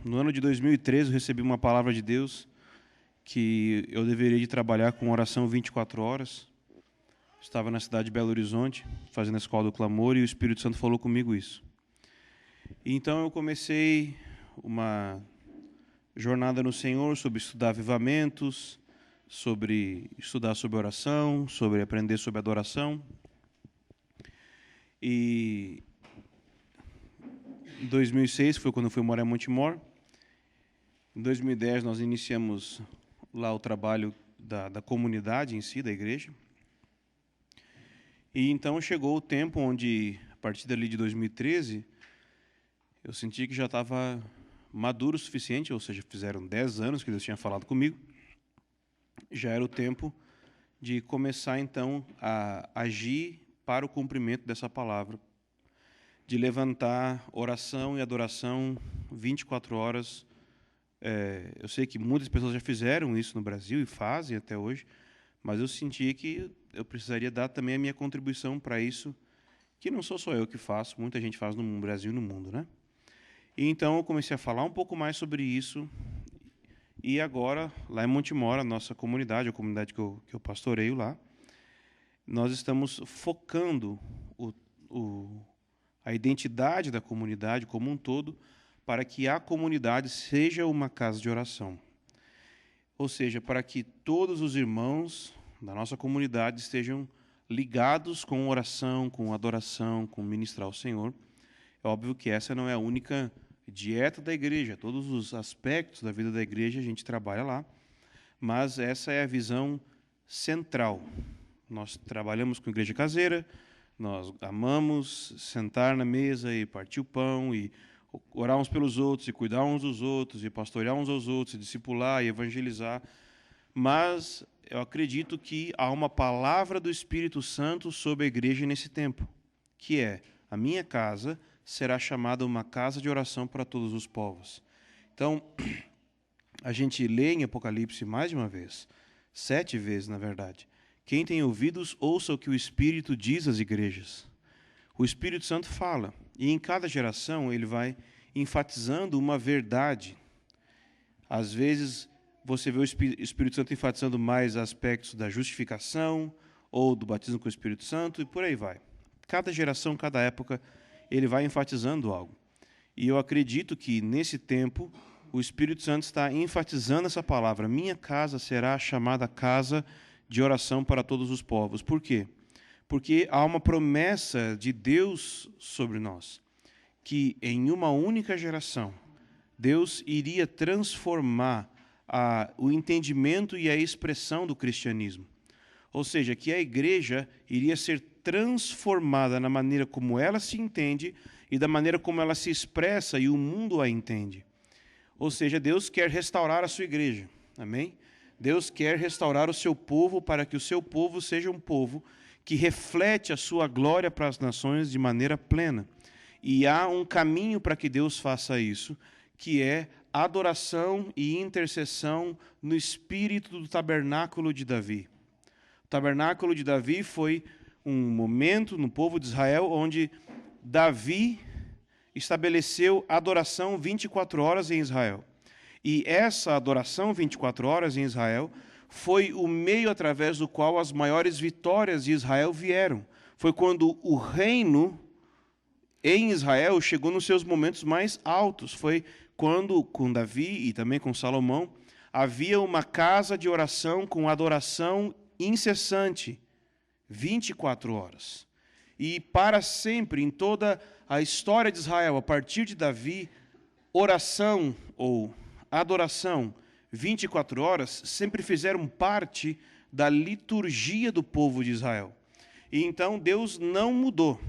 No ano de 2013, eu recebi uma palavra de Deus que eu deveria de trabalhar com oração 24 horas. Estava na cidade de Belo Horizonte, fazendo a escola do clamor, e o Espírito Santo falou comigo isso. E então eu comecei uma jornada no Senhor sobre estudar avivamentos, sobre estudar sobre oração, sobre aprender sobre adoração. E em 2006 foi quando eu fui morar em Montemor. Em 2010 nós iniciamos lá o trabalho da comunidade em si, da igreja. E então chegou o tempo onde, a partir dali de 2013, eu senti que já estava maduro o suficiente, ou seja, fizeram 10 anos que Deus tinha falado comigo. Já era o tempo de começar, então, a agir para o cumprimento dessa palavra, de levantar oração e adoração 24 horas. Eu sei que muitas pessoas já fizeram isso no Brasil e fazem até hoje, mas eu senti que eu precisaria dar também a minha contribuição para isso, que não sou só eu que faço, muita gente faz no Brasil e no mundo, né? E então eu comecei a falar um pouco mais sobre isso, e agora, lá em Montemor, a nossa comunidade, a comunidade que eu pastoreio lá, nós estamos focando a identidade da comunidade como um todo, para que a comunidade seja uma casa de oração. Ou seja, para que todos os irmãos da nossa comunidade estejam ligados com oração, com adoração, com ministrar ao Senhor. É óbvio que essa não é a única dieta da igreja, todos os aspectos da vida da igreja a gente trabalha lá, mas essa é a visão central. Nós trabalhamos com igreja caseira, nós amamos sentar na mesa e partir o pão e orar uns pelos outros, e cuidar uns dos outros, e pastorear uns aos outros, e discipular, e evangelizar. Mas eu acredito que há uma palavra do Espírito Santo sobre a igreja nesse tempo, que é: a minha casa será chamada uma casa de oração para todos os povos. Então, a gente lê em Apocalipse mais de uma vez, 7 vezes, na verdade: quem tem ouvidos, ouça o que o Espírito diz às igrejas. O Espírito Santo fala, e em cada geração ele vai enfatizando uma verdade. Às vezes você vê o Espírito Santo enfatizando mais aspectos da justificação ou do batismo com o Espírito Santo, e por aí vai. Cada geração, cada época, ele vai enfatizando algo. E eu acredito que, nesse tempo, o Espírito Santo está enfatizando essa palavra: minha casa será chamada casa de oração para todos os povos. Por quê? Porque há uma promessa de Deus sobre nós, que em uma única geração, Deus iria transformar o entendimento e a expressão do cristianismo. Ou seja, que a igreja iria ser transformada na maneira como ela se entende e da maneira como ela se expressa e o mundo a entende. Ou seja, Deus quer restaurar a sua igreja. Amém? Deus quer restaurar o seu povo para que o seu povo seja um povo que reflete a sua glória para as nações de maneira plena. E há um caminho para que Deus faça isso, que é adoração e intercessão no espírito do tabernáculo de Davi. O tabernáculo de Davi foi um momento no povo de Israel onde Davi estabeleceu adoração 24 horas em Israel. E essa adoração 24 horas em Israel foi o meio através do qual as maiores vitórias de Israel vieram. Foi quando o reino em Israel chegou nos seus momentos mais altos. Foi quando, com Davi e também com Salomão, havia uma casa de oração com adoração incessante, 24 horas. E para sempre, em toda a história de Israel, a partir de Davi, oração ou adoração 24 horas sempre fizeram parte da liturgia do povo de Israel. E então Deus não mudou.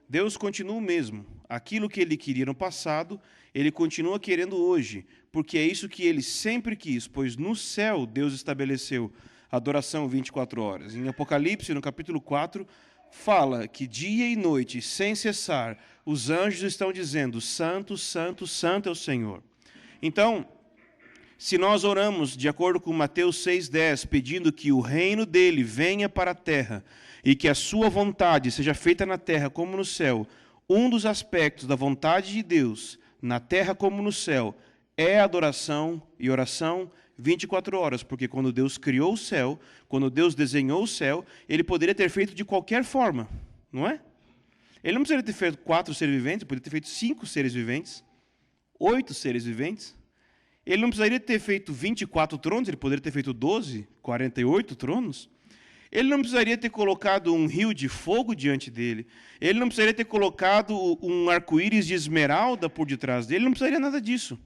Deus continua o mesmo. Aquilo que ele queria no passado, ele continua querendo hoje, porque é isso que ele sempre quis, pois no céu Deus estabeleceu a adoração 24 horas. Em Apocalipse, no capítulo 4, fala que dia e noite, sem cessar, os anjos estão dizendo: Santo, Santo, Santo é o Senhor. Então, se nós oramos de acordo com Mateus 6,10, pedindo que o reino dele venha para a terra e que a sua vontade seja feita na terra como no céu, um dos aspectos da vontade de Deus na terra como no céu, é adoração e oração 24 horas, porque quando Deus criou o céu, quando Deus desenhou o céu, Ele poderia ter feito de qualquer forma, não é? Ele não precisaria ter feito 4 seres viventes, poderia ter feito 5 seres viventes, 8 seres viventes. Ele não precisaria ter feito 24 tronos, ele poderia ter feito 12, 48 tronos. Ele não precisaria ter colocado um rio de fogo diante dele. Ele não precisaria ter colocado um arco-íris de esmeralda por detrás dele. Ele não precisaria nada disso.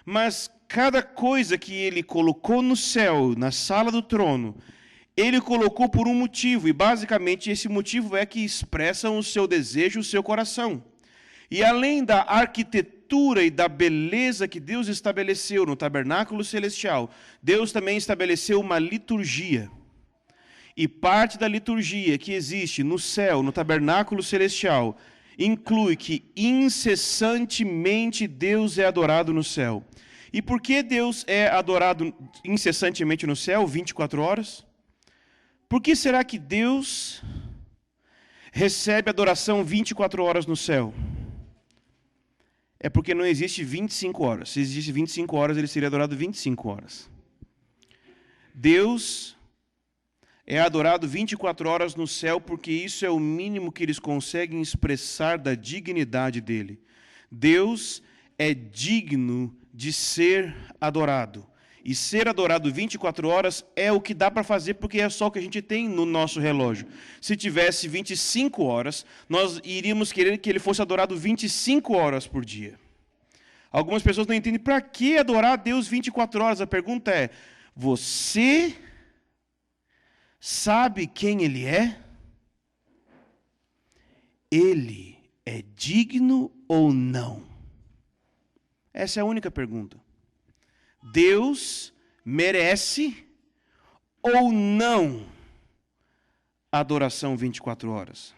Mas cada coisa que ele colocou no céu, na sala do trono, ele colocou por um motivo. E basicamente esse motivo é que expressam o seu desejo, o seu coração. E além da arquitetura e da beleza que Deus estabeleceu no tabernáculo celestial, Deus também estabeleceu uma liturgia. E parte da liturgia que existe no céu, no tabernáculo celestial, inclui que incessantemente Deus é adorado no céu. E por que Deus é adorado incessantemente no céu, 24 horas? Por que será que Deus recebe adoração 24 horas no céu? É porque não existe 25 horas. Se existisse 25 horas, ele seria adorado 25 horas. Deus é adorado 24 horas no céu, porque isso é o mínimo que eles conseguem expressar da dignidade dele. Deus é digno de ser adorado. E ser adorado 24 horas é o que dá para fazer, porque é só o que a gente tem no nosso relógio. Se tivesse 25 horas, nós iríamos querer que ele fosse adorado 25 horas por dia. Algumas pessoas não entendem para que adorar a Deus 24 horas. A pergunta é, você sabe quem Ele é? Ele é digno ou não? Essa é a única pergunta. Deus merece ou não adoração 24 horas?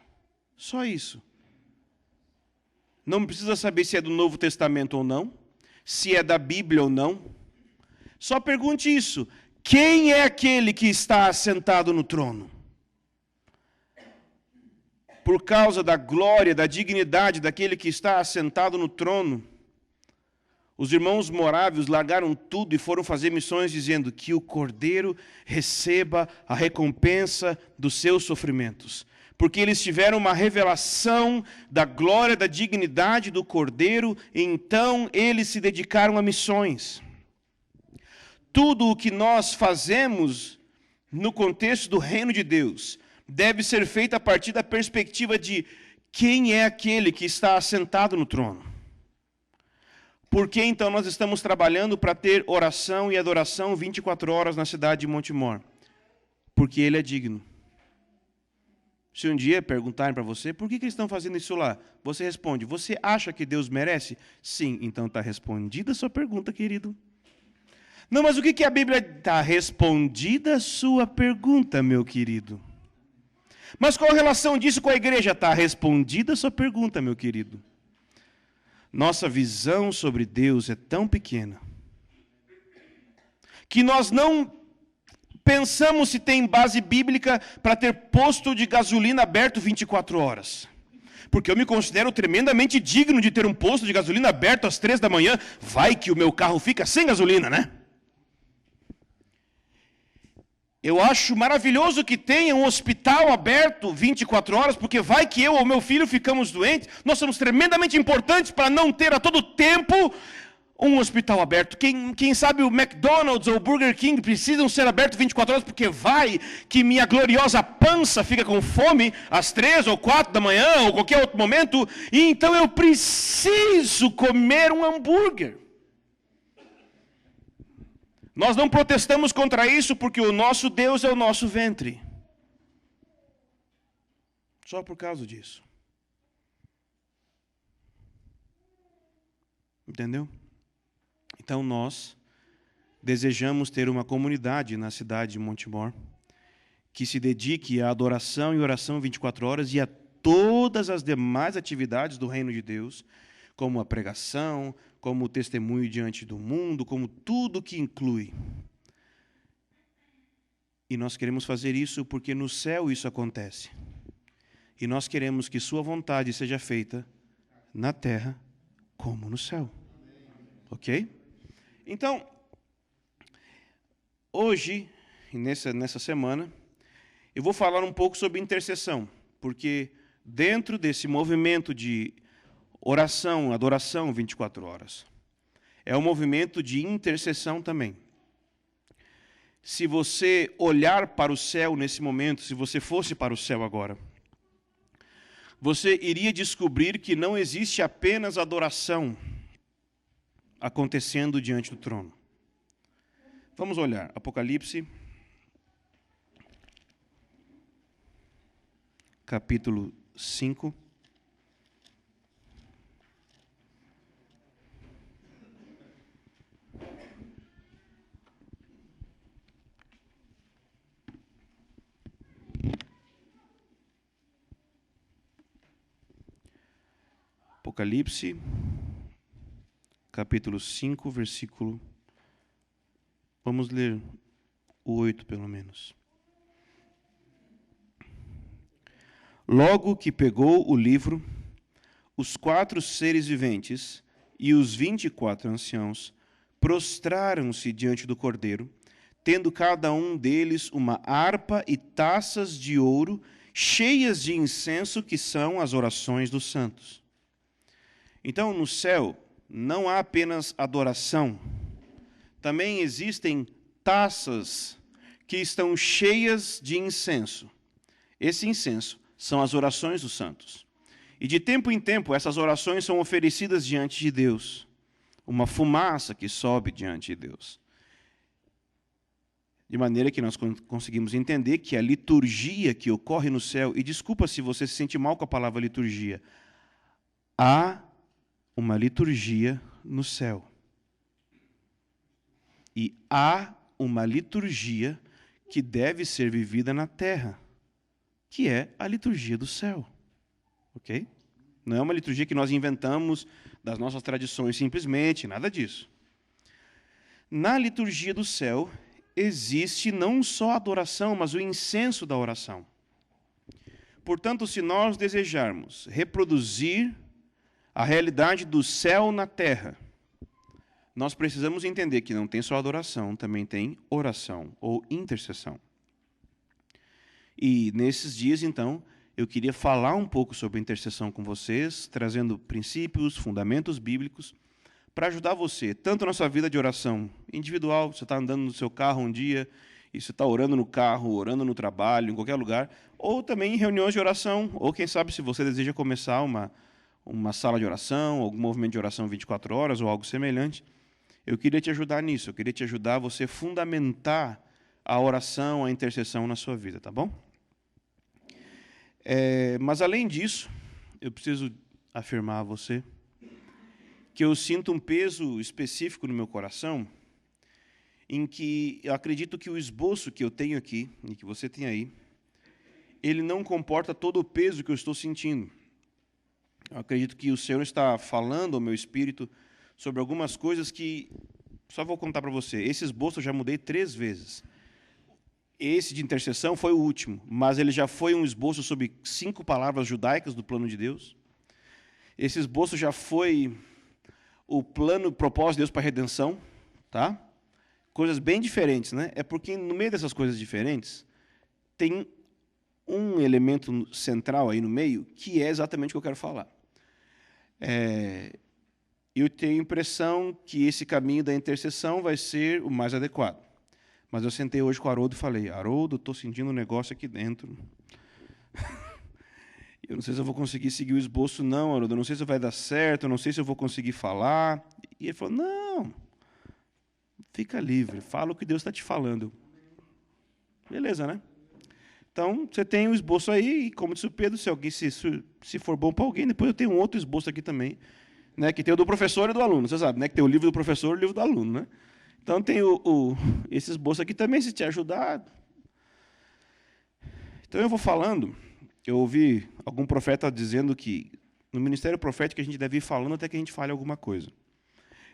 Só isso. Não precisa saber se é do Novo Testamento ou não, se é da Bíblia ou não. Só pergunte isso. Quem é aquele que está assentado no trono? Por causa da glória, da dignidade daquele que está assentado no trono, os irmãos morávios largaram tudo e foram fazer missões dizendo que o Cordeiro receba a recompensa dos seus sofrimentos. Porque eles tiveram uma revelação da glória, da dignidade do Cordeiro, e então eles se dedicaram a missões. Tudo o que nós fazemos no contexto do reino de Deus deve ser feito a partir da perspectiva de quem é aquele que está assentado no trono. Por que então nós estamos trabalhando para ter oração e adoração 24 horas na cidade de Montemor? Porque ele é digno. Se um dia perguntarem para você, por que eles estão fazendo isso lá? Você responde, você acha que Deus merece? Sim, então está respondida a sua pergunta, querido. Não, mas o que a Bíblia... Está respondida a sua pergunta, meu querido. Mas qual a relação disso com a igreja? Está respondida a sua pergunta, meu querido. Nossa visão sobre Deus é tão pequena que nós não pensamos se tem base bíblica para ter posto de gasolina aberto 24 horas. Porque eu me considero tremendamente digno de ter um posto de gasolina aberto às 3 da manhã. Vai que o meu carro fica sem gasolina, né? Eu acho maravilhoso que tenha um hospital aberto 24 horas, porque vai que eu ou meu filho ficamos doentes. Nós somos tremendamente importantes para não ter a todo tempo um hospital aberto. Quem sabe o McDonald's ou o Burger King precisam ser abertos 24 horas, porque vai que minha gloriosa pança fica com fome às 3 ou 4 da manhã, ou qualquer outro momento, e então eu preciso comer um hambúrguer. Nós não protestamos contra isso porque o nosso Deus é o nosso ventre. Só por causa disso. Entendeu? Então nós desejamos ter uma comunidade na cidade de Montemor que se dedique à adoração e oração 24 horas e a todas as demais atividades do reino de Deus, como a pregação, como o testemunho diante do mundo, como tudo que inclui. E nós queremos fazer isso porque no céu isso acontece. E nós queremos que sua vontade seja feita na terra como no céu. Ok? Então, hoje, nessa semana, eu vou falar um pouco sobre intercessão, porque dentro desse movimento de oração, adoração 24 horas, é um movimento de intercessão também. Se você olhar para o céu nesse momento, se você fosse para o céu agora, você iria descobrir que não existe apenas adoração acontecendo diante do trono. Vamos olhar, Apocalipse, capítulo 5. Apocalipse, capítulo 5, versículo... Vamos ler o 8, pelo menos. Logo que pegou o livro, os 4 seres viventes e os 24 anciãos prostraram-se diante do Cordeiro, tendo cada um deles uma harpa e taças de ouro cheias de incenso, que são as orações dos santos. Então, no céu, não há apenas adoração, também existem taças que estão cheias de incenso. Esse incenso são as orações dos santos. E de tempo em tempo, essas orações são oferecidas diante de Deus. Uma fumaça que sobe diante de Deus. De maneira que nós conseguimos entender que a liturgia que ocorre no céu, e desculpa se você se sente mal com a palavra liturgia, há uma liturgia no céu. E há uma liturgia que deve ser vivida na terra, que é a liturgia do céu. Ok? Não é uma liturgia que nós inventamos das nossas tradições simplesmente, nada disso. Na liturgia do céu existe não só a adoração, mas o incenso da oração. Portanto, se nós desejarmos reproduzir a realidade do céu na terra, nós precisamos entender que não tem só adoração, também tem oração ou intercessão. E nesses dias, então, eu queria falar um pouco sobre intercessão com vocês, trazendo princípios, fundamentos bíblicos, para ajudar você, tanto na sua vida de oração individual, você está andando no seu carro um dia, e você está orando no carro, orando no trabalho, em qualquer lugar, ou também em reuniões de oração, ou quem sabe se você deseja começar uma sala de oração, algum movimento de oração 24 horas, ou algo semelhante, eu queria te ajudar nisso, eu queria te ajudar a você fundamentar a oração, a intercessão na sua vida, tá bom? Mas, além disso, eu preciso afirmar a você que eu sinto um peso específico no meu coração, em que eu acredito que o esboço que eu tenho aqui, e que você tem aí, ele não comporta todo o peso que eu estou sentindo. Eu acredito que o Senhor está falando ao meu espírito sobre algumas coisas que, só vou contar para você, esse esboço eu já mudei 3 vezes. Esse de intercessão foi o último, mas ele já foi um esboço sobre 5 palavras judaicas do plano de Deus. Esse esboço já foi o plano, o propósito de Deus para a redenção, tá? Coisas bem diferentes, né? É porque no meio dessas coisas diferentes tem um elemento central aí no meio que é exatamente o que eu quero falar. Eu tenho a impressão que esse caminho da intercessão vai ser o mais adequado. Mas eu sentei hoje com o Haroldo e falei, Haroldo, estou sentindo um negócio aqui dentro. Eu não sei se eu vou conseguir seguir o esboço, não, Haroldo. Eu não sei se vai dar certo, eu não sei se eu vou conseguir falar. E ele falou, não, fica livre, fala o que Deus está te falando. Beleza, né? Então, você tem o esboço aí, e como disse o Pedro, se alguém se for bom para alguém, depois eu tenho um outro esboço aqui também, né, que tem o do professor e do aluno, você sabe, né, que tem o livro do professor e o livro do aluno, né? Então, tem esse esboço aqui também, se te ajudar. Então, eu vou falando, eu ouvi algum profeta dizendo que no ministério profético a gente deve ir falando até que a gente fale alguma coisa.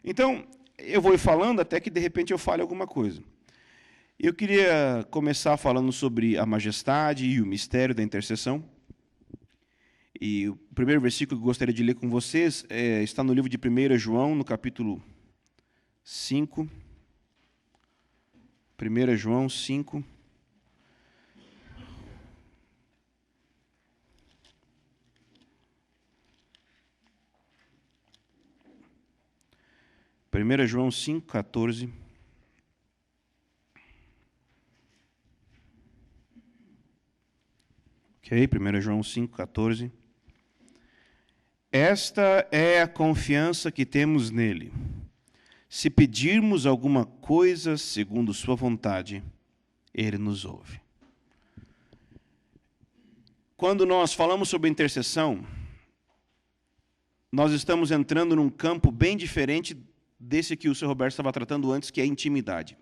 Então, eu vou ir falando até que, de repente, eu fale alguma coisa. Eu queria começar falando sobre a majestade e o mistério da intercessão. E o primeiro versículo que eu gostaria de ler com vocês está no livro de 1 João, no capítulo 5. 1 João 5. Primeira João 5,14. Ok, 1 João 5,14. Esta é a confiança que temos nele. Se pedirmos alguma coisa segundo sua vontade, ele nos ouve. Quando nós falamos sobre intercessão, nós estamos entrando num campo bem diferente desse que o Sr. Roberto estava tratando antes, que é a intimidade.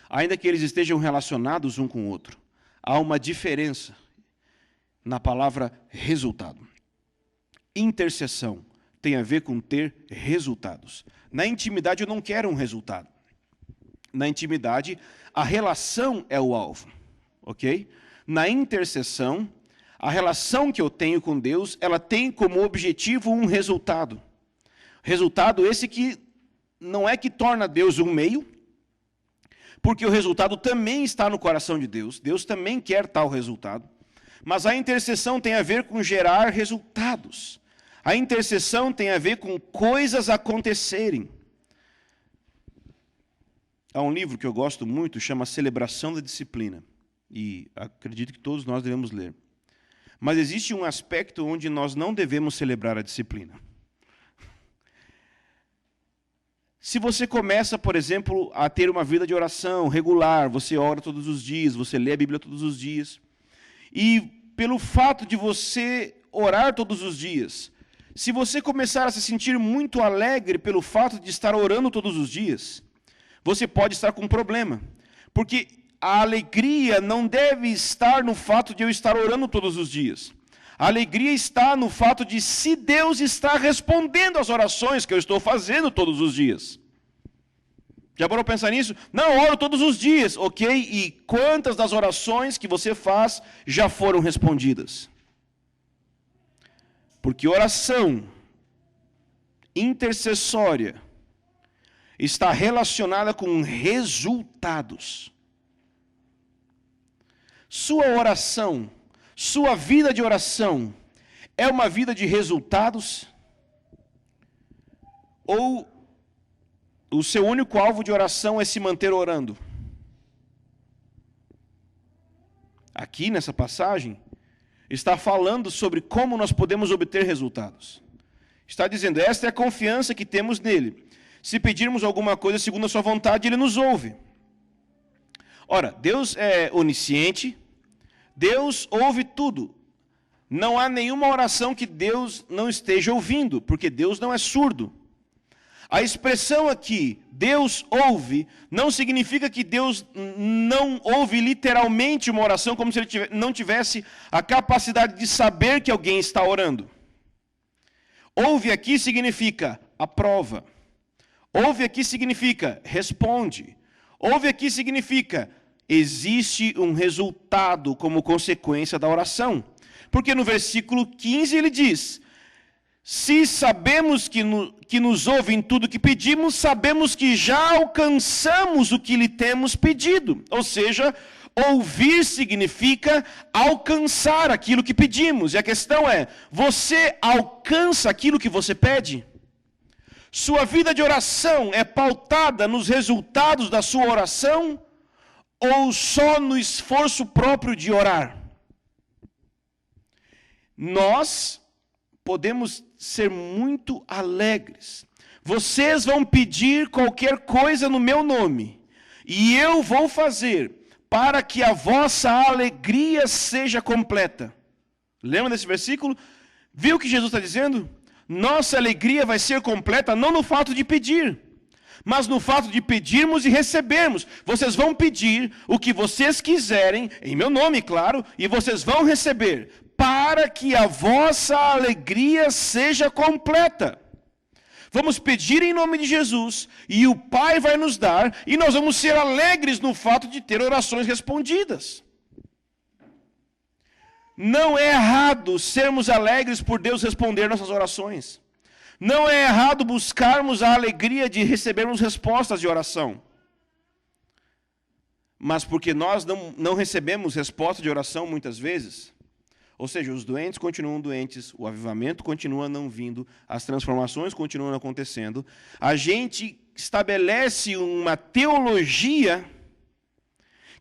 Ainda que eles estejam relacionados um com o outro, há uma diferença na palavra resultado. Intercessão tem a ver com ter resultados. Na intimidade eu não quero um resultado. Na intimidade, a relação é o alvo, ok? Na intercessão, a relação que eu tenho com Deus, ela tem como objetivo um resultado. Resultado esse que não é que torna Deus um meio, porque o resultado também está no coração de Deus. Deus também quer tal resultado. Mas a intercessão tem a ver com gerar resultados. A intercessão tem a ver com coisas acontecerem. Há um livro que eu gosto muito, chama Celebração da Disciplina. E acredito que todos nós devemos ler. Mas existe um aspecto onde nós não devemos celebrar a disciplina. Se você começa, por exemplo, a ter uma vida de oração regular, você ora todos os dias, você lê a Bíblia todos os dias, e pelo fato de você orar todos os dias, se você começar a se sentir muito alegre pelo fato de estar orando todos os dias, você pode estar com um problema. Porque a alegria não deve estar no fato de eu estar orando todos os dias. A alegria está no fato de se Deus está respondendo às orações que eu estou fazendo todos os dias. Já parou pensar nisso? Não, oro todos os dias, ok? E quantas das orações que você faz já foram respondidas? Porque oração intercessória está relacionada com resultados. Sua oração, sua vida de oração, é uma vida de resultados? Ou o seu único alvo de oração é se manter orando? Aqui nessa passagem, está falando sobre como nós podemos obter resultados. Está dizendo, esta é a confiança que temos nele. Se pedirmos alguma coisa segundo a sua vontade, ele nos ouve. Ora, Deus é onisciente, Deus ouve tudo. Não há nenhuma oração que Deus não esteja ouvindo, porque Deus não é surdo. A expressão aqui, Deus ouve, não significa que Deus não ouve literalmente uma oração, como se ele não tivesse a capacidade de saber que alguém está orando. Ouve aqui significa aprova. Ouve aqui significa responde. Ouve aqui significa existe um resultado como consequência da oração. Porque no versículo 15 ele diz, se sabemos que nos ouve em tudo que pedimos, sabemos que já alcançamos o que lhe temos pedido. Ou seja, ouvir significa alcançar aquilo que pedimos. E a questão é, você alcança aquilo que você pede? Sua vida de oração é pautada nos resultados da sua oração ou só no esforço próprio de orar? Nós podemos ser muito alegres. Vocês vão pedir qualquer coisa no meu nome, e eu vou fazer para que a vossa alegria seja completa. Lembra desse versículo? Viu o que Jesus está dizendo? Nossa alegria vai ser completa não no fato de pedir, mas no fato de pedirmos e recebermos. Vocês vão pedir o que vocês quiserem, em meu nome, claro, e vocês vão receber, para que a vossa alegria seja completa. Vamos pedir em nome de Jesus, e o Pai vai nos dar, e nós vamos ser alegres no fato de ter orações respondidas. Não é errado sermos alegres por Deus responder nossas orações. Não é errado buscarmos a alegria de recebermos respostas de oração. Mas porque nós não recebemos resposta de oração muitas vezes, ou seja, os doentes continuam doentes, o avivamento continua não vindo, as transformações continuam acontecendo, a gente estabelece uma teologia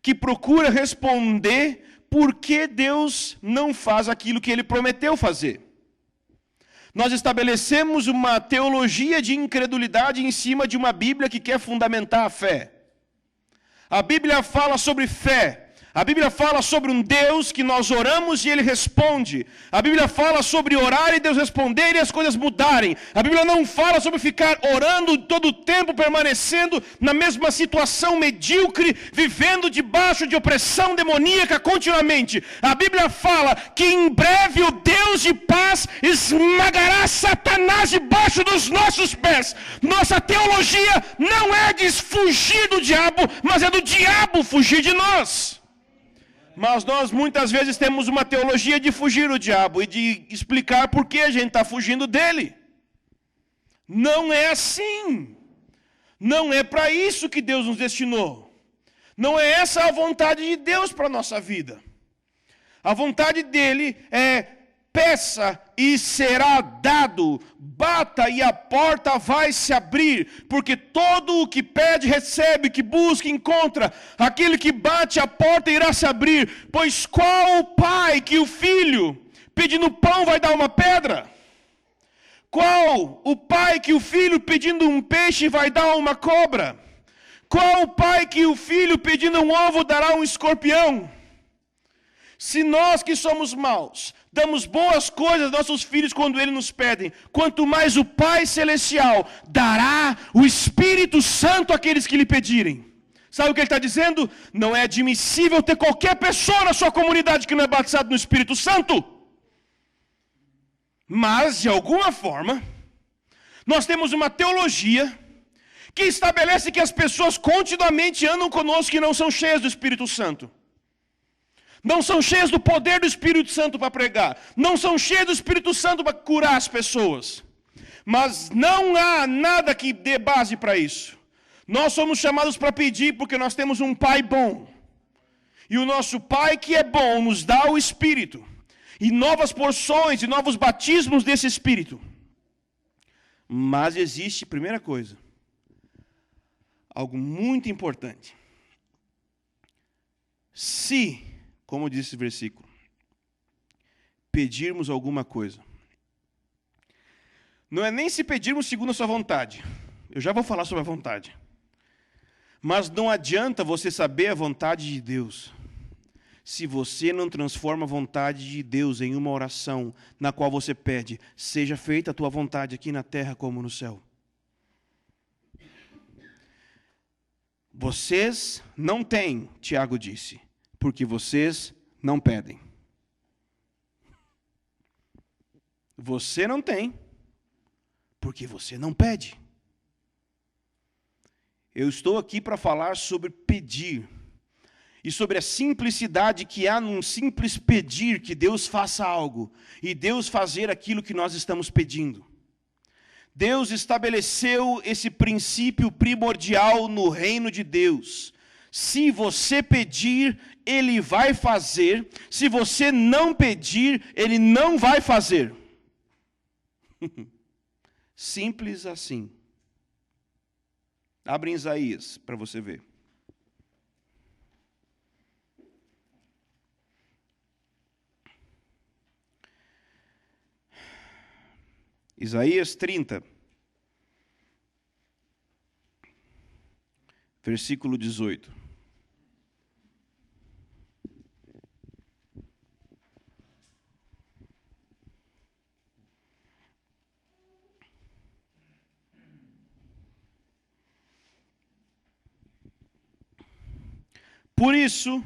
que procura responder por que Deus não faz aquilo que Ele prometeu fazer. Nós estabelecemos uma teologia de incredulidade em cima de uma Bíblia que quer fundamentar a fé. A Bíblia fala sobre fé. A Bíblia fala sobre um Deus que nós oramos e Ele responde. A Bíblia fala sobre orar e Deus responder e as coisas mudarem. A Bíblia não fala sobre ficar orando todo o tempo, permanecendo na mesma situação medíocre, vivendo debaixo de opressão demoníaca continuamente. A Bíblia fala que em breve o Deus de paz esmagará Satanás debaixo dos nossos pés. Nossa teologia não é de fugir do diabo, mas é do diabo fugir de nós. Mas nós muitas vezes temos uma teologia de fugir do diabo e de explicar por que a gente está fugindo dele. Não é assim. Não é para isso que Deus nos destinou. Não é essa a vontade de Deus para a nossa vida. A vontade dele é: peça e será dado, bata e a porta vai se abrir, porque todo o que pede recebe, que busca encontra, aquele que bate a porta irá se abrir. Pois qual o pai que o filho, pedindo pão, vai dar uma pedra? Qual o pai que o filho, pedindo um peixe, vai dar uma cobra? Qual o pai que o filho, pedindo um ovo, dará um escorpião? Se nós que somos maus damos boas coisas aos nossos filhos quando eles nos pedem, quanto mais o Pai Celestial dará o Espírito Santo àqueles que lhe pedirem. Sabe o que ele está dizendo? Não é admissível ter qualquer pessoa na sua comunidade que não é batizado no Espírito Santo. Mas, de alguma forma, nós temos uma teologia que estabelece que as pessoas continuamente andam conosco e não são cheias do Espírito Santo. Não são cheias do poder do Espírito Santo para pregar. Não são cheias do Espírito Santo para curar as pessoas. Mas não há nada que dê base para isso. Nós somos chamados para pedir porque nós temos um Pai bom. E o nosso Pai que é bom nos dá o Espírito. E novas porções e novos batismos desse Espírito. Mas existe, primeira coisa, algo muito importante. Se, como diz esse versículo, pedirmos alguma coisa, não é nem se pedirmos segundo a sua vontade. Eu já vou falar sobre a vontade. Mas não adianta você saber a vontade de Deus se você não transforma a vontade de Deus em uma oração na qual você pede: seja feita a tua vontade aqui na terra como no céu. Vocês não têm, Tiago disse, porque vocês não pedem. Você não tem, porque você não pede. Eu estou aqui para falar sobre pedir. E sobre a simplicidade que há num simples pedir que Deus faça algo. E Deus fazer aquilo que nós estamos pedindo. Deus estabeleceu esse princípio primordial no reino de Deus. Se você pedir, Ele vai fazer. Se você não pedir, Ele não vai fazer. Simples assim. Abre em Isaías para você ver. Isaías 30, versículo 18. Por isso,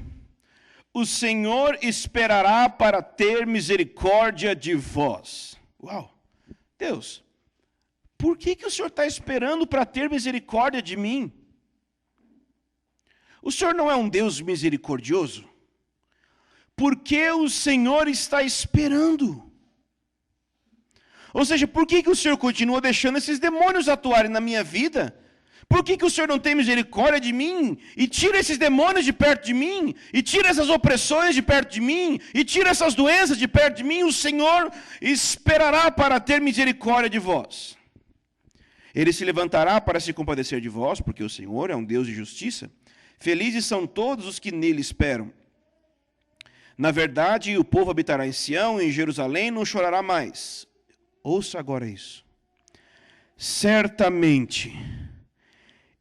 o Senhor esperará para ter misericórdia de vós. Uau! Deus, por que o Senhor está esperando para ter misericórdia de mim? O Senhor não é um Deus misericordioso? Porque o Senhor está esperando. Ou seja, por que o Senhor continua deixando esses demônios atuarem na minha vida? Por que o Senhor não tem misericórdia de mim? E tira esses demônios de perto de mim? E tira essas opressões de perto de mim? E tira essas doenças de perto de mim? O Senhor esperará para ter misericórdia de vós. Ele se levantará para se compadecer de vós, porque o Senhor é um Deus de justiça. Felizes são todos os que nele esperam. Na verdade, o povo habitará em Sião, e em Jerusalém não chorará mais. Ouça agora isso. Certamente,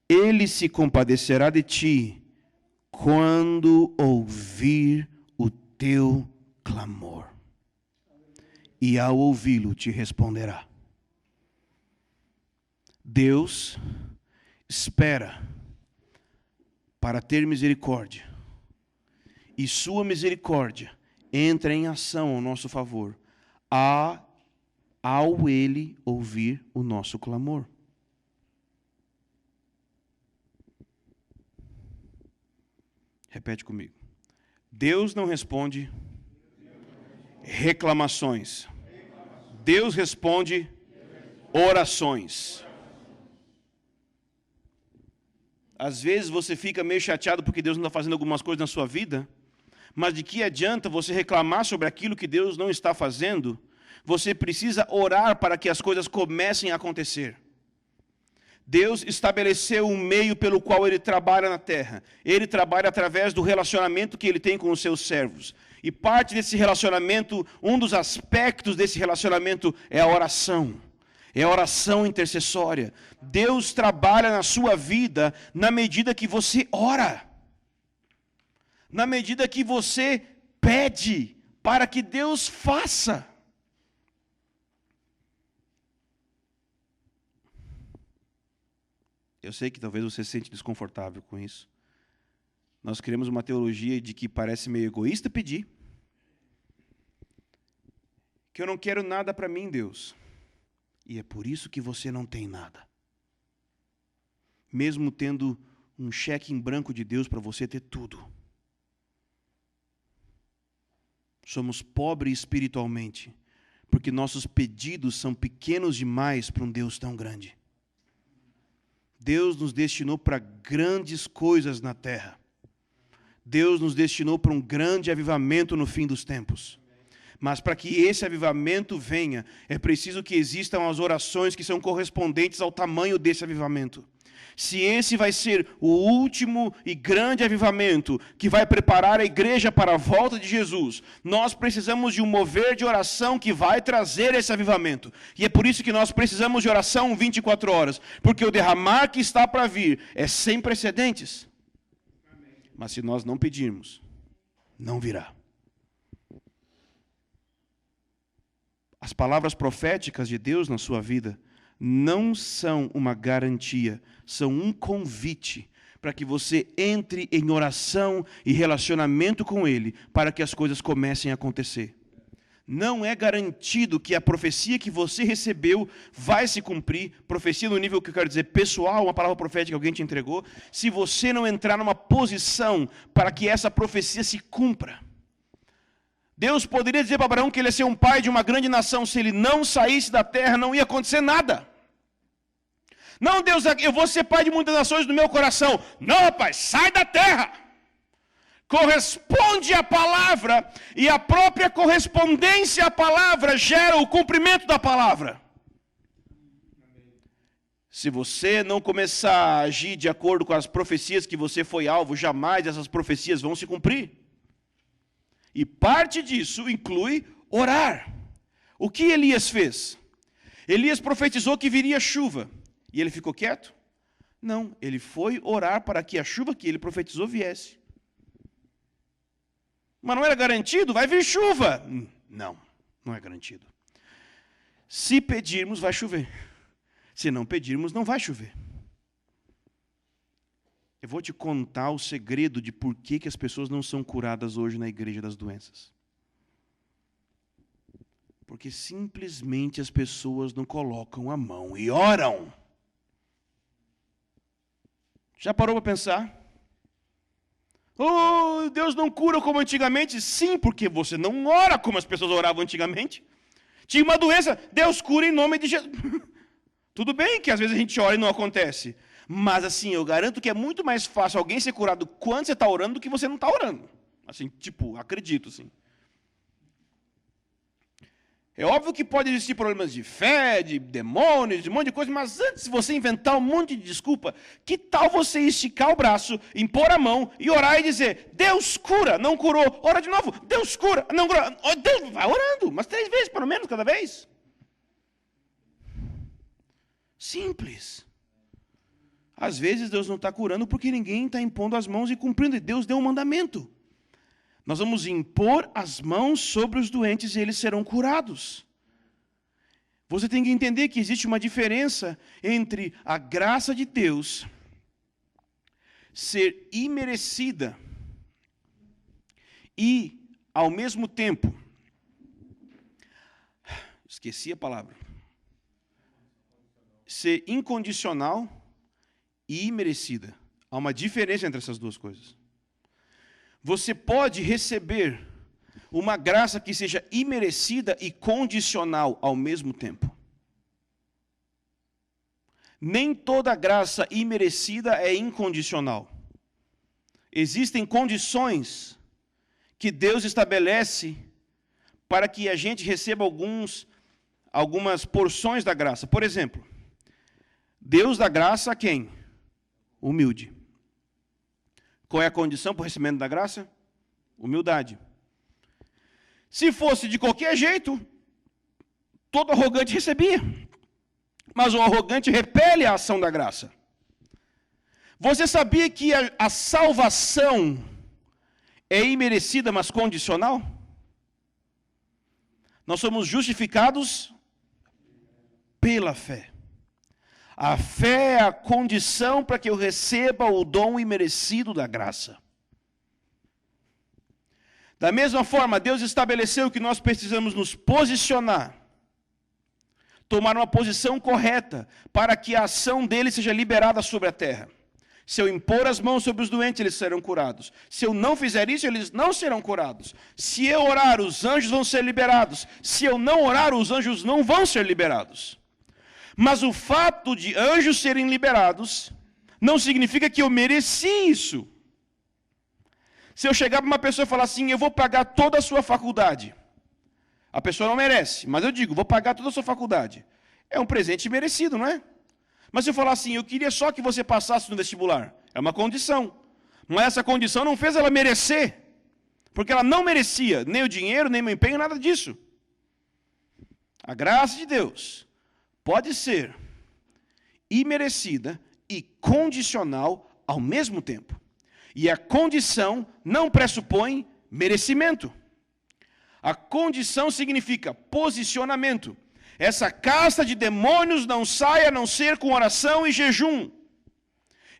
ele se compadecerá de ti quando ouvir o teu clamor. E ao ouvi-lo te responderá. Deus espera para ter misericórdia. E sua misericórdia entra em ação ao nosso favor, ao ele ouvir o nosso clamor. Repete comigo. Deus não responde reclamações. Deus responde orações. Às vezes você fica meio chateado porque Deus não está fazendo algumas coisas na sua vida, mas de que adianta você reclamar sobre aquilo que Deus não está fazendo? Você precisa orar para que as coisas comecem a acontecer. Deus estabeleceu um meio pelo qual Ele trabalha na terra. Ele trabalha através do relacionamento que Ele tem com os seus servos. E parte desse relacionamento, um dos aspectos desse relacionamento é a oração. É a oração intercessória. Deus trabalha na sua vida na medida que você ora. Na medida que você pede para que Deus faça. Eu sei que talvez você se sente desconfortável com isso. Nós criamos uma teologia de que parece meio egoísta pedir. Que eu não quero nada para mim, Deus. E é por isso que você não tem nada. Mesmo tendo um cheque em branco de Deus para você ter tudo. Somos pobres espiritualmente, porque nossos pedidos são pequenos demais para um Deus tão grande. Deus nos destinou para grandes coisas na terra. Deus nos destinou para um grande avivamento no fim dos tempos. Mas para que esse avivamento venha, é preciso que existam as orações que são correspondentes ao tamanho desse avivamento. Se esse vai ser o último e grande avivamento que vai preparar a igreja para a volta de Jesus, nós precisamos de um mover de oração que vai trazer esse avivamento. E é por isso que nós precisamos de oração 24 horas, porque o derramar que está para vir é sem precedentes. Mas se nós não pedirmos, não virá. As palavras proféticas de Deus na sua vida não são uma garantia, são um convite para que você entre em oração e relacionamento com Ele, para que as coisas comecem a acontecer. Não é garantido que a profecia que você recebeu vai se cumprir, profecia no nível que eu quero dizer pessoal, uma palavra profética que alguém te entregou, se você não entrar numa posição para que essa profecia se cumpra. Deus poderia dizer para Abraão que ele ia ser um pai de uma grande nação, se ele não saísse da terra não ia acontecer nada. Não, Deus, eu vou ser pai de muitas nações no meu coração. Não, rapaz, sai da terra. Corresponde à palavra, e a própria correspondência à palavra gera o cumprimento da palavra. Se você não começar a agir de acordo com as profecias que você foi alvo, jamais essas profecias vão se cumprir. E parte disso inclui orar. O que Elias fez? Elias profetizou que viria chuva. E ele ficou quieto? Não, ele foi orar para que a chuva que ele profetizou viesse. Mas não era garantido? Vai vir chuva. Não, não é garantido. Se pedirmos, vai chover. Se não pedirmos, não vai chover. Eu vou te contar o segredo de por que as pessoas não são curadas hoje na igreja das doenças. Porque simplesmente as pessoas não colocam a mão e oram. Já parou para pensar? Oh, Deus não cura como antigamente? Sim, porque você não ora como as pessoas oravam antigamente. Tinha uma doença, Deus cura em nome de Jesus. Tudo bem que às vezes a gente ora e não acontece. Mas assim, eu garanto que é muito mais fácil alguém ser curado quando você está orando do que você não está orando. Assim, tipo, acredito, assim. É óbvio que pode existir problemas de fé, de demônios, de um monte de coisa, mas antes de você inventar um monte de desculpa, que tal você esticar o braço, impor a mão e orar e dizer, Deus cura, não curou, ora de novo, Deus cura, não curou, Deus, vai orando, umas 3 vezes pelo menos cada vez. Simples. Às vezes Deus não está curando porque ninguém está impondo as mãos e cumprindo, e Deus deu um mandamento. Nós vamos impor as mãos sobre os doentes e eles serão curados. Você tem que entender que existe uma diferença entre a graça de Deus ser imerecida e, ao mesmo tempo, esqueci a palavra, ser incondicional e imerecida. Há uma diferença entre essas duas coisas. Você pode receber uma graça que seja imerecida e condicional ao mesmo tempo. Nem toda graça imerecida é incondicional. Existem condições que Deus estabelece para que a gente receba algumas porções da graça. Por exemplo, Deus dá graça a quem? Humilde. Qual é a condição para o recebimento da graça? Humildade. Se fosse de qualquer jeito, todo arrogante recebia. Mas o arrogante repele a ação da graça. Você sabia que a salvação é imerecida, mas condicional? Nós somos justificados pela fé. A fé é a condição para que eu receba o dom imerecido da graça. Da mesma forma, Deus estabeleceu que nós precisamos nos posicionar, tomar uma posição correta, para que a ação dele seja liberada sobre a terra. Se eu impor as mãos sobre os doentes, eles serão curados. Se eu não fizer isso, eles não serão curados. Se eu orar, os anjos vão ser liberados. Se eu não orar, os anjos não vão ser liberados. Mas o fato de anjos serem liberados não significa que eu mereci isso. Se eu chegar para uma pessoa e falar assim, eu vou pagar toda a sua faculdade. A pessoa não merece, mas eu digo, vou pagar toda a sua faculdade. É um presente merecido, não é? Mas se eu falar assim, eu queria só que você passasse no vestibular. É uma condição. Mas essa condição não fez ela merecer. Porque ela não merecia nem o dinheiro, nem o empenho, nada disso. A graça de Deus pode ser imerecida e condicional ao mesmo tempo. E a condição não pressupõe merecimento. A condição significa posicionamento. Essa casta de demônios não sai a não ser com oração e jejum.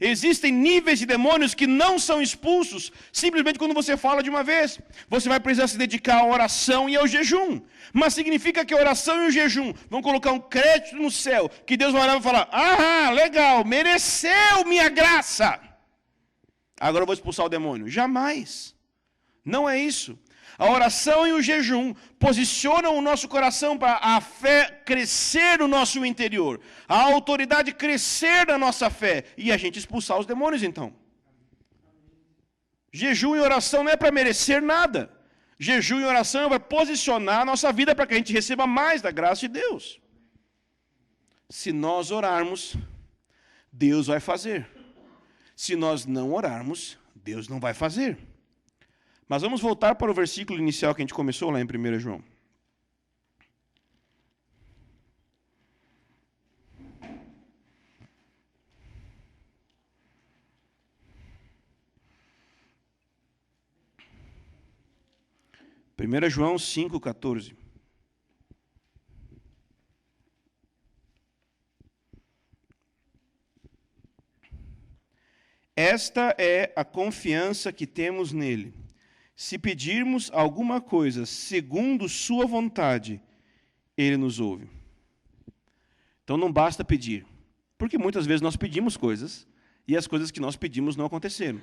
Existem níveis de demônios que não são expulsos simplesmente quando você fala de uma vez. Você vai precisar se dedicar à oração e ao jejum. Mas significa que a oração e o jejum vão colocar um crédito no céu, que Deus vai olhar e falar, ah, legal, mereceu minha graça. Agora eu vou expulsar o demônio. Jamais. Não é isso. A oração e o jejum posicionam o nosso coração para a fé crescer no nosso interior. A autoridade crescer na nossa fé. E a gente expulsar os demônios, então. Jejum e oração não é para merecer nada. Jejum e oração é para posicionar a nossa vida para que a gente receba mais da graça de Deus. Se nós orarmos, Deus vai fazer. Se nós não orarmos, Deus não vai fazer. Mas vamos voltar para o versículo inicial que a gente começou lá em 1 João. João 5,14. Esta é a confiança que temos nele. Se pedirmos alguma coisa segundo sua vontade, ele nos ouve. Então não basta pedir, porque muitas vezes nós pedimos coisas e as coisas que nós pedimos não aconteceram.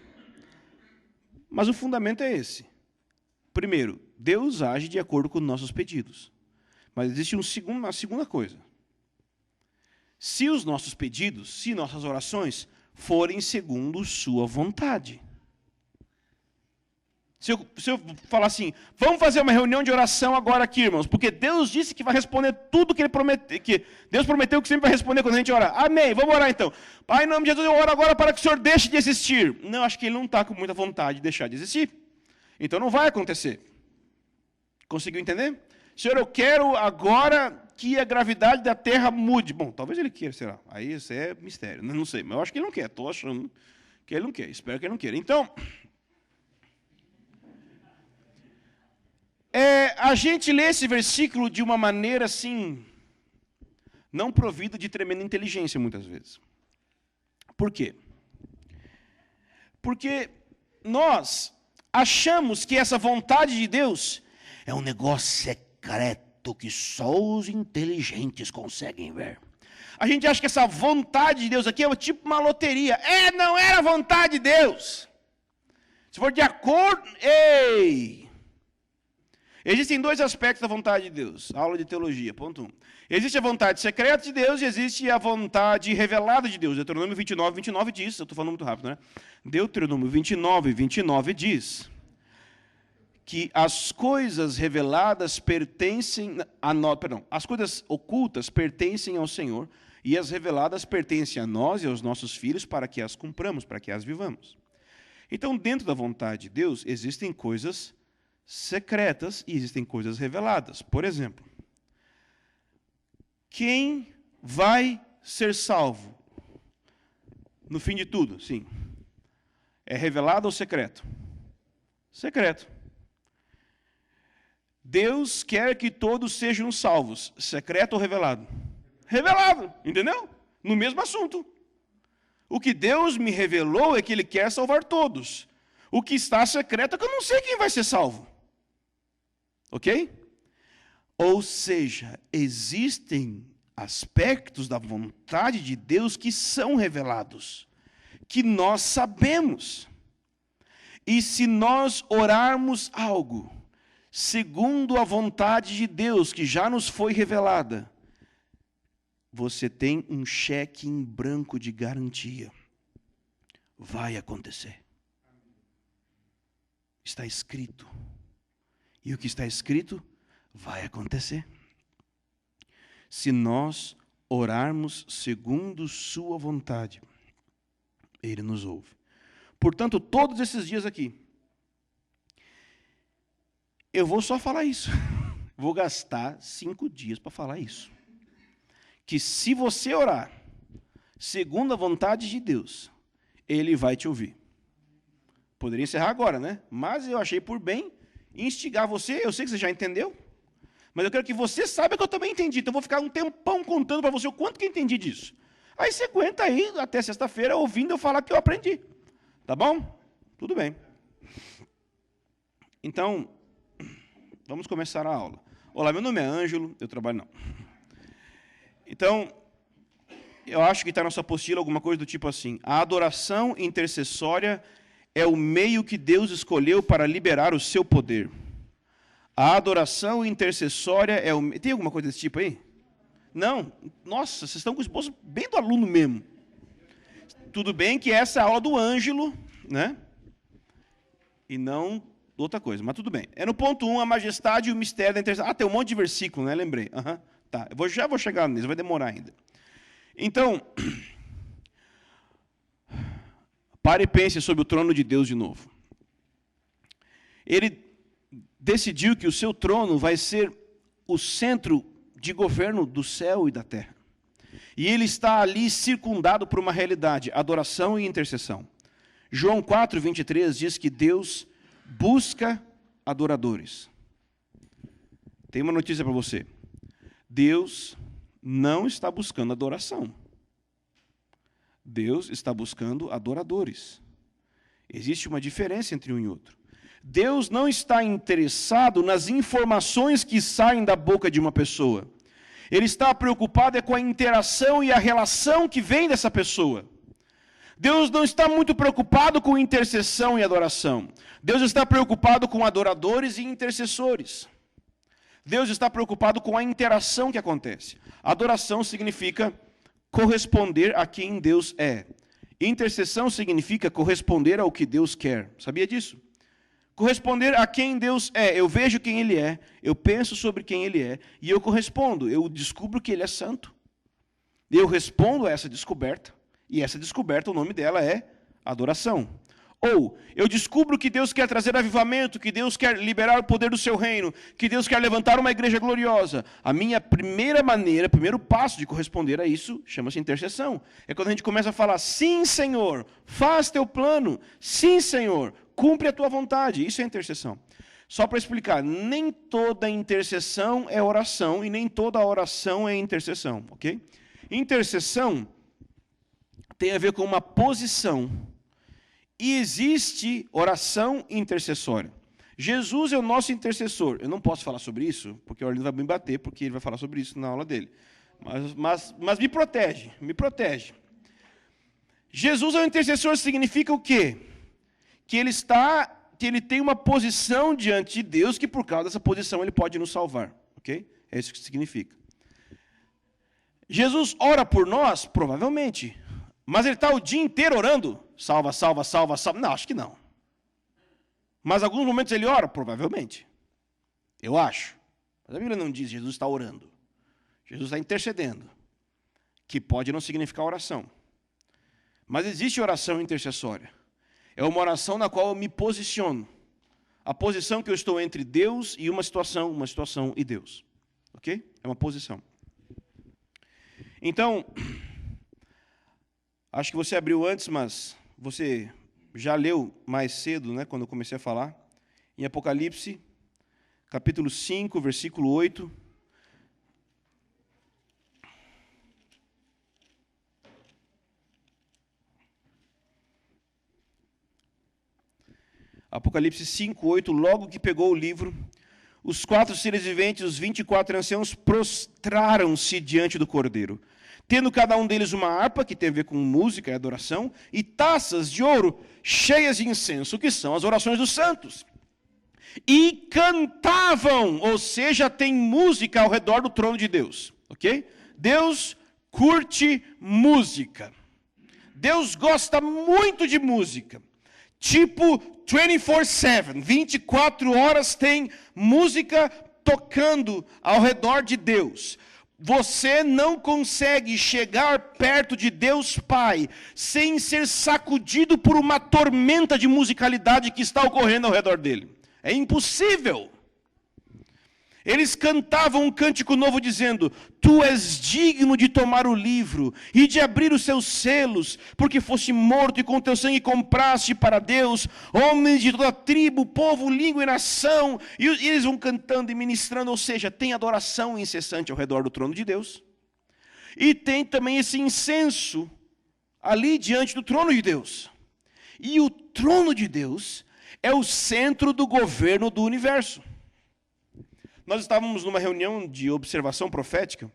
Mas o fundamento é esse. Primeiro, Deus age de acordo com nossos pedidos. Mas existe uma segunda coisa. Se os nossos pedidos, se nossas orações forem segundo sua vontade. Se eu falar assim, vamos fazer uma reunião de oração agora aqui, irmãos, porque Deus disse que vai responder tudo que Ele prometeu, que Deus prometeu que sempre vai responder quando a gente orar. Amém, vamos orar então. Pai, em nome de Jesus, eu oro agora para que o Senhor deixe de existir. Não, acho que Ele não está com muita vontade de deixar de existir. Então não vai acontecer. Conseguiu entender? Senhor, eu quero agora que a gravidade da Terra mude. Bom, talvez Ele queira, será? Aí isso é mistério, não sei, mas eu acho que Ele não quer. Estou achando que Ele não quer, espero que Ele não queira. Então, a gente lê esse versículo de uma maneira assim, não provida de tremenda inteligência muitas vezes. Por quê? Porque nós achamos que essa vontade de Deus é um negócio secreto que só os inteligentes conseguem ver. A gente acha que essa vontade de Deus aqui é tipo uma loteria. Não era a vontade de Deus. Se for de acordo... Existem dois aspectos da vontade de Deus. Aula de teologia, ponto 1. Existe a vontade secreta de Deus e existe a vontade revelada de Deus. Deuteronômio 29, 29 diz, eu estou falando muito rápido, né? Deuteronômio 29, 29 diz que as coisas reveladas pertencem a nós, as coisas ocultas pertencem ao Senhor e as reveladas pertencem a nós e aos nossos filhos para que as cumpramos, para que as vivamos. Então, dentro da vontade de Deus, existem coisas secretas e existem coisas reveladas. Por exemplo, quem vai ser salvo no fim de tudo? Sim. É revelado ou secreto? Secreto. Deus quer que todos sejam salvos. Secreto ou revelado? Revelado, entendeu? No mesmo assunto. O que Deus me revelou é que Ele quer salvar todos. O que está secreto é que eu não sei quem vai ser salvo. Ok? Ou seja, existem aspectos da vontade de Deus que são revelados, que nós sabemos. E se nós orarmos algo segundo a vontade de Deus, que já nos foi revelada, você tem um cheque em branco de garantia. Vai acontecer. Está escrito. E o que está escrito vai acontecer. Se nós orarmos segundo sua vontade, Ele nos ouve. Portanto, todos esses dias aqui, eu vou só falar isso. Vou gastar 5 dias para falar isso. Que se você orar segundo a vontade de Deus, Ele vai te ouvir. Poderia encerrar agora, né? Mas eu achei por bem instigar você. Eu sei que você já entendeu, mas eu quero que você saiba que eu também entendi. Então eu vou ficar um tempão contando para você o quanto que eu entendi disso. Aí você aguenta aí até sexta-feira ouvindo eu falar que eu aprendi. Tá bom? Tudo bem. Então, vamos começar a aula. Olá, meu nome é Ângelo, eu trabalho não. Então, eu acho que está na sua apostila alguma coisa do tipo assim: a adoração intercessória é o meio que Deus escolheu para liberar o seu poder. A adoração intercessória é o... Tem alguma coisa desse tipo aí? Não? Nossa, vocês estão com o esboço bem do aluno mesmo. Tudo bem que essa é a aula do Ângelo, né? E não outra coisa, mas tudo bem. É no ponto 1, a majestade e o mistério da intercessão. Tem um monte de versículo, né? Lembrei. Tá, já vou chegar nisso, vai demorar ainda. Então, pare e pense sobre o trono de Deus de novo. Ele decidiu que o seu trono vai ser o centro de governo do céu e da terra. E ele está ali circundado por uma realidade, adoração e intercessão. João 4, 23 diz que Deus busca adoradores. Tem uma notícia para você. Deus não está buscando adoração. Deus está buscando adoradores. Existe uma diferença entre um e outro. Deus não está interessado nas informações que saem da boca de uma pessoa. Ele está preocupado com a interação e a relação que vem dessa pessoa. Deus não está muito preocupado com intercessão e adoração. Deus está preocupado com adoradores e intercessores. Deus está preocupado com a interação que acontece. Adoração significa corresponder a quem Deus é. Intercessão significa corresponder ao que Deus quer. Sabia disso? Corresponder a quem Deus é. Eu vejo quem Ele é, eu penso sobre quem Ele é, e eu correspondo. Eu descubro que Ele é santo. E eu respondo a essa descoberta. E essa descoberta, o nome dela é adoração. Ou, eu descubro que Deus quer trazer avivamento, que Deus quer liberar o poder do seu reino, que Deus quer levantar uma igreja gloriosa. A minha primeira maneira, primeiro passo de corresponder a isso, chama-se intercessão. É quando a gente começa a falar, sim, Senhor, faz teu plano. Sim, Senhor, cumpre a tua vontade. Isso é intercessão. Só para explicar, nem toda intercessão é oração e nem toda oração é intercessão, ok? Intercessão tem a ver com uma posição. E existe oração intercessória. Jesus é o nosso intercessor. Eu não posso falar sobre isso, porque o Orlando vai me bater, porque ele vai falar sobre isso na aula dele. Mas me protege, me protege. Jesus é o intercessor significa o quê? Que ele tem uma posição diante de Deus, que por causa dessa posição ele pode nos salvar. Ok? É isso que significa. Jesus ora por nós? Provavelmente. Mas ele está o dia inteiro orando? Salva, salva, salva, salva. Não, acho que não. Mas em alguns momentos ele ora? Provavelmente. Eu acho. Mas a Bíblia não diz Jesus está orando. Jesus está intercedendo. Que pode não significar oração. Mas existe oração intercessória. É uma oração na qual eu me posiciono. A posição que eu estou entre Deus e uma situação e Deus. Ok? É uma posição. Então, acho que você abriu antes, mas você já leu mais cedo, né, quando eu comecei a falar. Em Apocalipse, capítulo 5, versículo 8. Apocalipse 5, 8, logo que pegou o livro, os 4 seres viventes, os 24 anciãos, prostraram-se diante do Cordeiro, tendo cada um deles uma harpa, que tem a ver com música e adoração, e taças de ouro cheias de incenso, que são as orações dos santos. E cantavam, ou seja, tem música ao redor do trono de Deus. Ok? Deus curte música. Deus gosta muito de música. Tipo 24/7, 24 horas tem música tocando ao redor de Deus. Você não consegue chegar perto de Deus Pai sem ser sacudido por uma tormenta de musicalidade que está ocorrendo ao redor dele. É impossível. Eles cantavam um cântico novo dizendo: Tu és digno de tomar o livro e de abrir os seus selos, porque foste morto e com teu sangue compraste para Deus homens de toda tribo, povo, língua e nação. E eles vão cantando e ministrando, ou seja, tem adoração incessante ao redor do trono de Deus. E tem também esse incenso ali diante do trono de Deus. E o trono de Deus é o centro do governo do universo. Nós estávamos numa reunião de observação profética,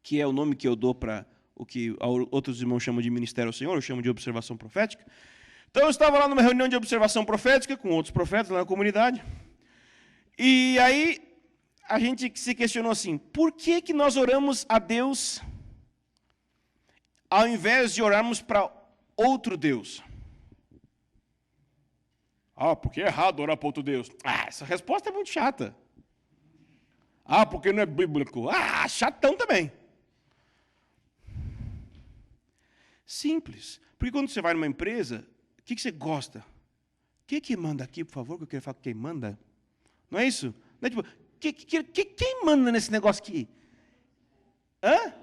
que é o nome que eu dou para o que outros irmãos chamam de ministério ao Senhor, eu chamo de observação profética. Então eu estava lá numa reunião de observação profética com outros profetas lá na comunidade. E aí a gente se questionou assim: por que nós oramos a Deus ao invés de orarmos para outro Deus? Porque é errado orar para outro Deus. Essa resposta é muito chata. Porque não é bíblico. Chatão também. Simples. Porque quando você vai numa empresa, o que você gosta? Quem manda aqui, por favor? Que eu quero falar com quem manda. Não é isso? Não é tipo, quem manda nesse negócio aqui? Hã?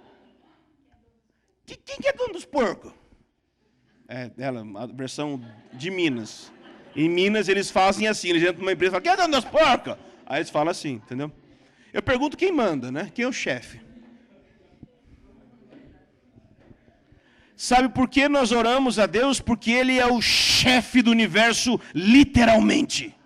Quem que é dono dos porcos? Ela, a versão de Minas. Em Minas eles fazem assim, eles entram numa empresa e falam: quem é dono dos porcos? Aí eles falam assim, entendeu? Eu pergunto quem manda, né? Quem é o chefe? Sabe por que nós oramos a Deus? Porque Ele é o chefe do universo, literalmente.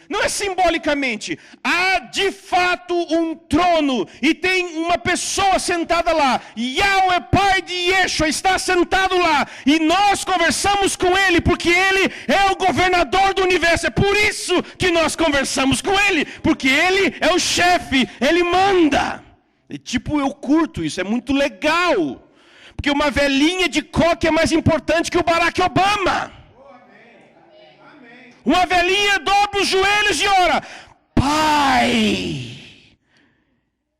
não é simbolicamente. Há de fato um trono e tem uma pessoa sentada lá. Yahweh, Pai de Yeshua, está sentado lá. E nós conversamos com Ele, porque Ele é o governador do universo. É por isso que nós conversamos com Ele, porque Ele é o chefe, Ele manda. E tipo, eu curto isso, é muito legal. Porque uma velhinha de coque é mais importante que o Barack Obama. Uma velhinha dobra os joelhos e ora, Pai.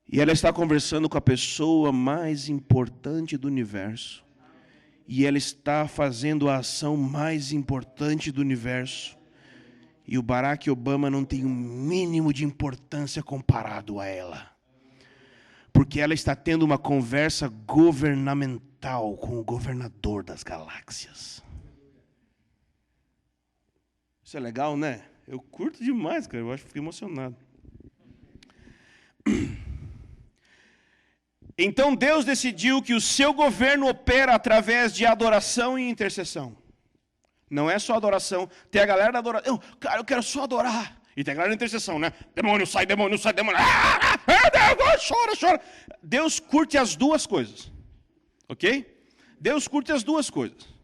E ela está conversando com a pessoa mais importante do universo. E ela está fazendo a ação mais importante do universo. E o Barack Obama não tem o mínimo de importância comparado a ela. Porque ela está tendo uma conversa governamental com o governador das galáxias. Isso é legal, né? Eu curto demais, cara. Eu acho que fiquei emocionado. Então Deus decidiu que o seu governo opera através de adoração e intercessão. Não é só adoração. Tem a galera da adoração. Cara, eu quero só adorar. E tem a galera da intercessão, né? Demônio sai, demônio sai, demônio. Chora, chora. Deus curte as duas coisas. Ok? Deus curte as duas coisas.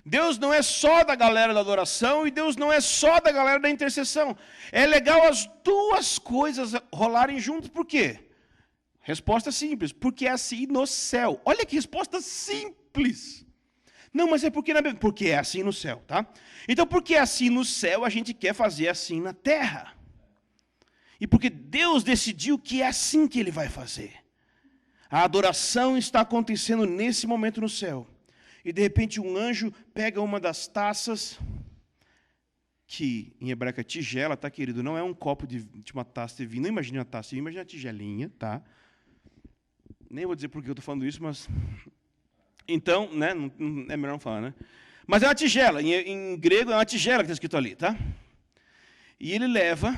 Deus não é só da galera da adoração e Deus não é só da galera da intercessão. É legal as duas coisas rolarem juntos. Por quê? Resposta simples. Porque é assim no céu. Olha que resposta simples. Não, mas é porque é assim no céu, tá? Então, porque é assim no céu, a gente quer fazer assim na terra. E porque Deus decidiu que é assim que Ele vai fazer. A adoração está acontecendo nesse momento no céu. E de repente um anjo pega uma das taças, que em hebraico é tigela, tá, querido? Não é um copo de uma taça de vinho. Não imagine uma taça, imagine a tigelinha, tá? Nem vou dizer por que eu estou falando isso, mas... Então, né, não é melhor não falar, né? Mas é uma tigela, em grego é uma tigela que está escrito ali, tá? E ele leva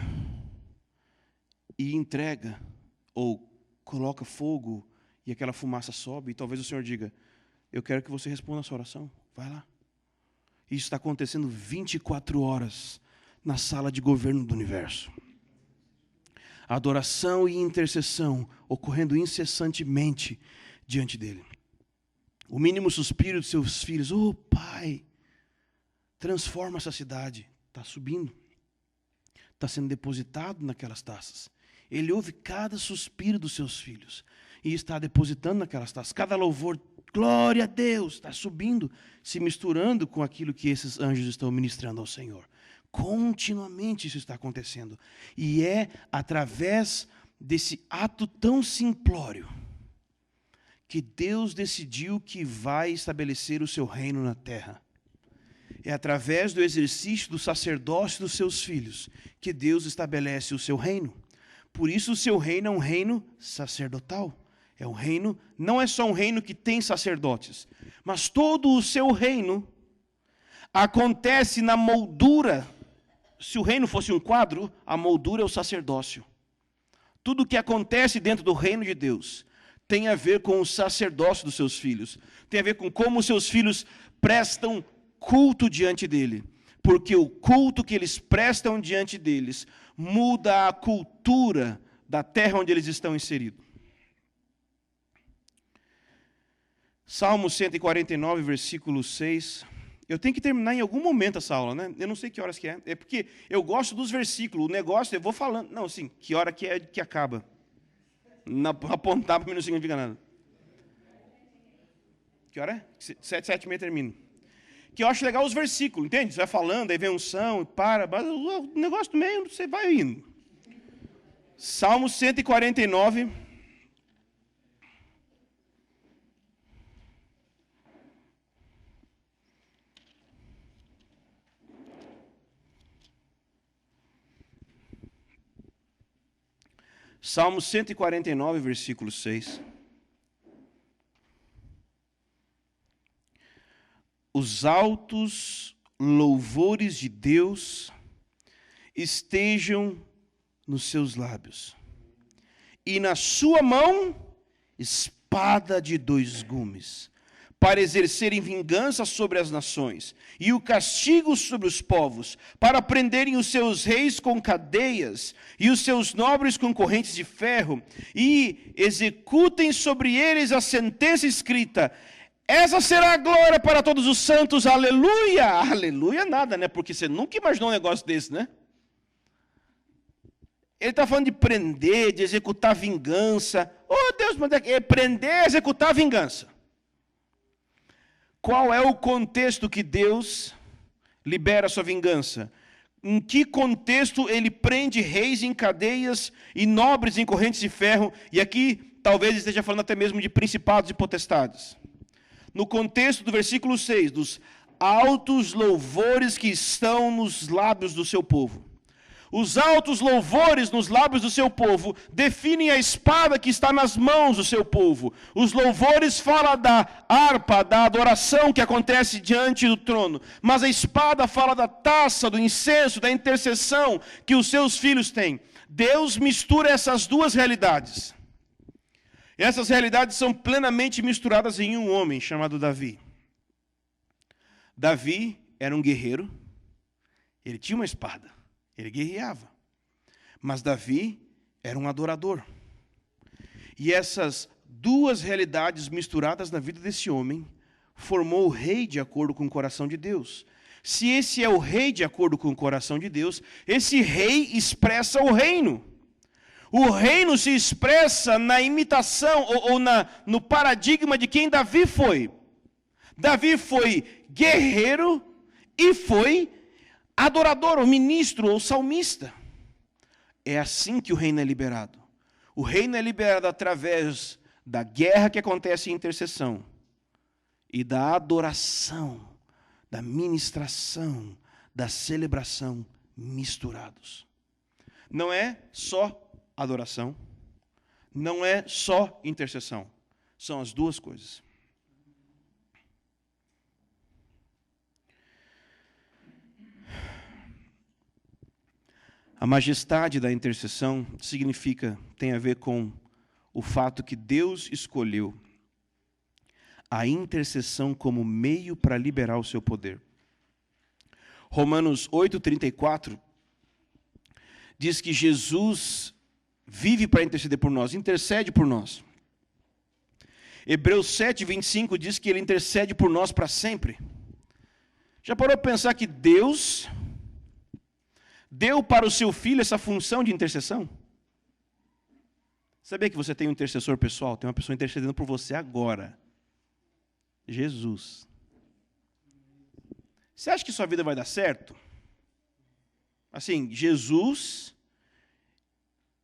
e entrega, ou coloca fogo, e aquela fumaça sobe, e talvez o Senhor diga, eu quero que você responda a sua oração, vai lá. Isso está acontecendo 24 horas na sala de governo do universo. Adoração e intercessão ocorrendo incessantemente diante dele. O mínimo suspiro de seus filhos, oh Pai, transforma essa cidade. Está subindo, está sendo depositado naquelas taças. Ele ouve cada suspiro dos seus filhos e está depositando naquelas taças. Cada louvor, glória a Deus, está subindo, se misturando com aquilo que esses anjos estão ministrando ao Senhor. Continuamente isso está acontecendo. E é através desse ato tão simplório que Deus decidiu que vai estabelecer o seu reino na terra. É através do exercício do sacerdócio dos seus filhos que Deus estabelece o seu reino. Por isso o seu reino é um reino sacerdotal. É um reino, não é só um reino que tem sacerdotes, mas todo o seu reino acontece na moldura. Se o reino fosse um quadro, a moldura é o sacerdócio. Tudo o que acontece dentro do reino de Deus tem a ver com o sacerdócio dos seus filhos. Tem a ver com como os seus filhos prestam culto diante dele. Porque o culto que eles prestam diante deles muda a cultura da terra onde eles estão inseridos. Salmo 149, versículo 6. Eu tenho que terminar em algum momento essa aula, né? Eu não sei que horas que é. É porque eu gosto dos versículos. O negócio, eu vou falando. Não, assim, que hora que é que acaba. Apontar para mim não significa nada. Que hora é? 7h30 termina. Que eu acho legal os versículos, entende? Você vai falando, aí vem unção, para. O negócio do meio, você vai indo. Salmo 149. Salmo 149, versículo 6. Os altos louvores de Deus estejam nos seus lábios, e na sua mão espada de dois gumes, para exercerem vingança sobre as nações, e o castigo sobre os povos, para prenderem os seus reis com cadeias, e os seus nobres com correntes de ferro, e executem sobre eles a sentença escrita. Essa será a glória para todos os santos, aleluia! Aleluia nada, né? Porque você nunca imaginou um negócio desse, né? Ele está falando de prender, de executar vingança. Oh, Deus, mas é prender, executar vingança. Qual é o contexto que Deus libera a sua vingança? Em que contexto ele prende reis em cadeias e nobres em correntes de ferro? E aqui talvez esteja falando até mesmo de principados e potestades. No contexto do versículo 6, dos altos louvores que estão nos lábios do seu povo. Os altos louvores nos lábios do seu povo definem a espada que está nas mãos do seu povo. Os louvores falam da harpa, da adoração que acontece diante do trono. Mas a espada fala da taça, do incenso, da intercessão que os seus filhos têm. Deus mistura essas duas realidades. E essas realidades são plenamente misturadas em um homem chamado Davi. Davi era um guerreiro, ele tinha uma espada. Ele guerreava. Mas Davi era um adorador. E essas duas realidades misturadas na vida desse homem formou o rei de acordo com o coração de Deus. Se esse é o rei de acordo com o coração de Deus, esse rei expressa o reino. O reino se expressa na imitação ou no paradigma de quem Davi foi. Davi foi guerreiro e foi adorador, ou ministro, ou salmista. É assim que o reino é liberado. O reino é liberado através da guerra que acontece em intercessão e da adoração, da ministração, da celebração misturados. Não é só adoração, não é só intercessão. São as duas coisas. A majestade da intercessão tem a ver com o fato que Deus escolheu a intercessão como meio para liberar o seu poder. Romanos 8:34 diz que Jesus vive para interceder por nós, intercede por nós. Hebreus 7:25 diz que ele intercede por nós para sempre. Já parou para pensar que Deus deu para o seu filho essa função de intercessão? Sabia que você tem um intercessor pessoal? Tem uma pessoa intercedendo por você agora. Jesus. Você acha que sua vida vai dar certo? Assim, Jesus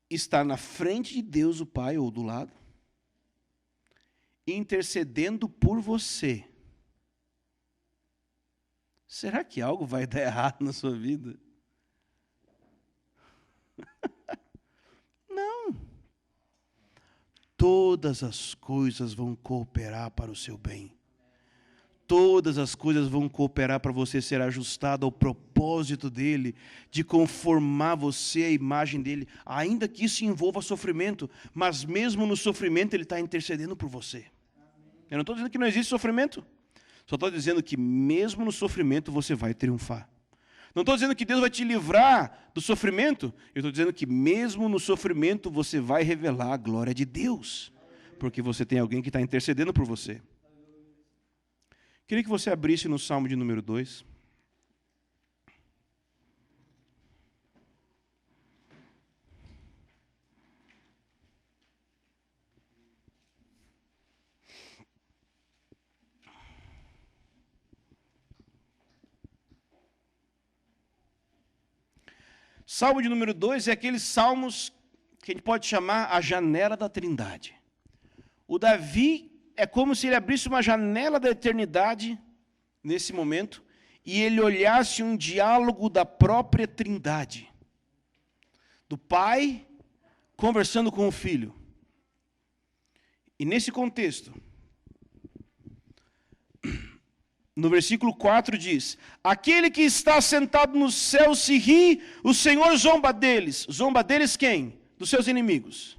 está na frente de Deus o Pai, ou do lado, intercedendo por você. Será que algo vai dar errado na sua vida? Não. Todas as coisas vão cooperar para o seu bem. Todas as coisas vão cooperar para você ser ajustado ao propósito dele, de conformar você à imagem dele, ainda que isso envolva sofrimento, mas mesmo no sofrimento ele está intercedendo por você. Eu não estou dizendo que não existe sofrimento, só estou dizendo que mesmo no sofrimento você vai triunfar. Não estou dizendo que Deus vai te livrar do sofrimento, eu estou dizendo que mesmo no sofrimento você vai revelar a glória de Deus, porque você tem alguém que está intercedendo por você. Queria que você abrisse no Salmo de número 2. Salmo de número 2 é aqueles salmos que a gente pode chamar a janela da Trindade. O Davi é como se ele abrisse uma janela da eternidade nesse momento e ele olhasse um diálogo da própria Trindade. Do Pai conversando com o Filho. E nesse contexto, no versículo 4 diz: aquele que está sentado no céu se ri, o Senhor zomba deles. Zomba deles quem? Dos seus inimigos.